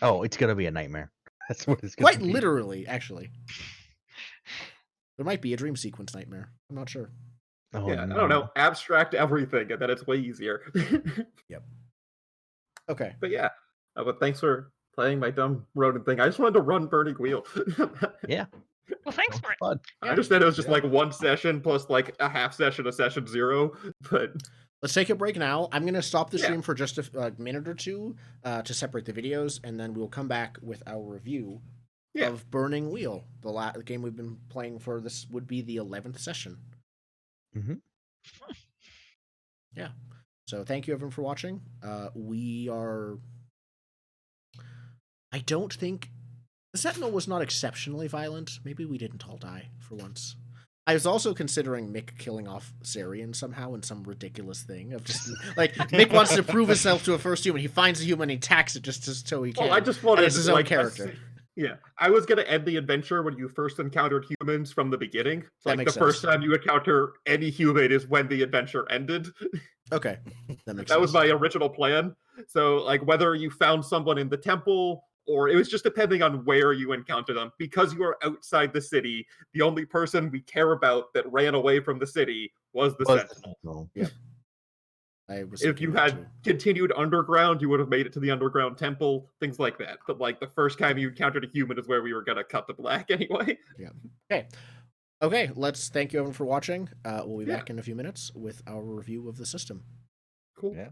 Oh, it's gonna be a nightmare. That's what it's gonna Quite be. literally, actually. There might be a dream sequence nightmare. I'm not sure. Oh, Yeah, I don't know. Abstract everything, and then it's way easier. Okay. But yeah, but thanks for playing my dumb rodent thing. I just wanted to run Burning Wheel. Yeah. Well, thanks for it. Fun. I understand it was just like one session plus like a half session of session 0, but let's take a break now. I'm going to stop the Yeah. stream for just a minute or two to separate the videos, and then we'll come back with our review of Burning Wheel, the game we've been playing for. This would be the 11th session. Mm-hmm. Yeah. So thank you everyone for watching. I don't think the Sentinel was not exceptionally violent. Maybe we didn't all die for once. I was also considering Mick killing off Sarian somehow in some ridiculous thing of just like Mick wants to prove himself to a first human. He finds a human, he attacks it just so he can. Well, I just wanted it's his own like, character. Yeah, I was gonna end the adventure when you first encountered humans from the beginning. So, like the first time you encounter any human is when the adventure ended. Okay, that makes sense. That was my original plan. So, like whether you found someone in the temple or it was just depending on where you encounter them. Because you are outside the city, the only person we care about that ran away from the city was the Sentinel. Yep. I was If you had continued underground, you would have made it to the underground temple, things like that. But like the first time you encountered a human is where we were gonna cut the black anyway. Yeah. Okay. Let's thank you everyone for watching. We'll be back in a few minutes with our review of the system. Cool. Yeah.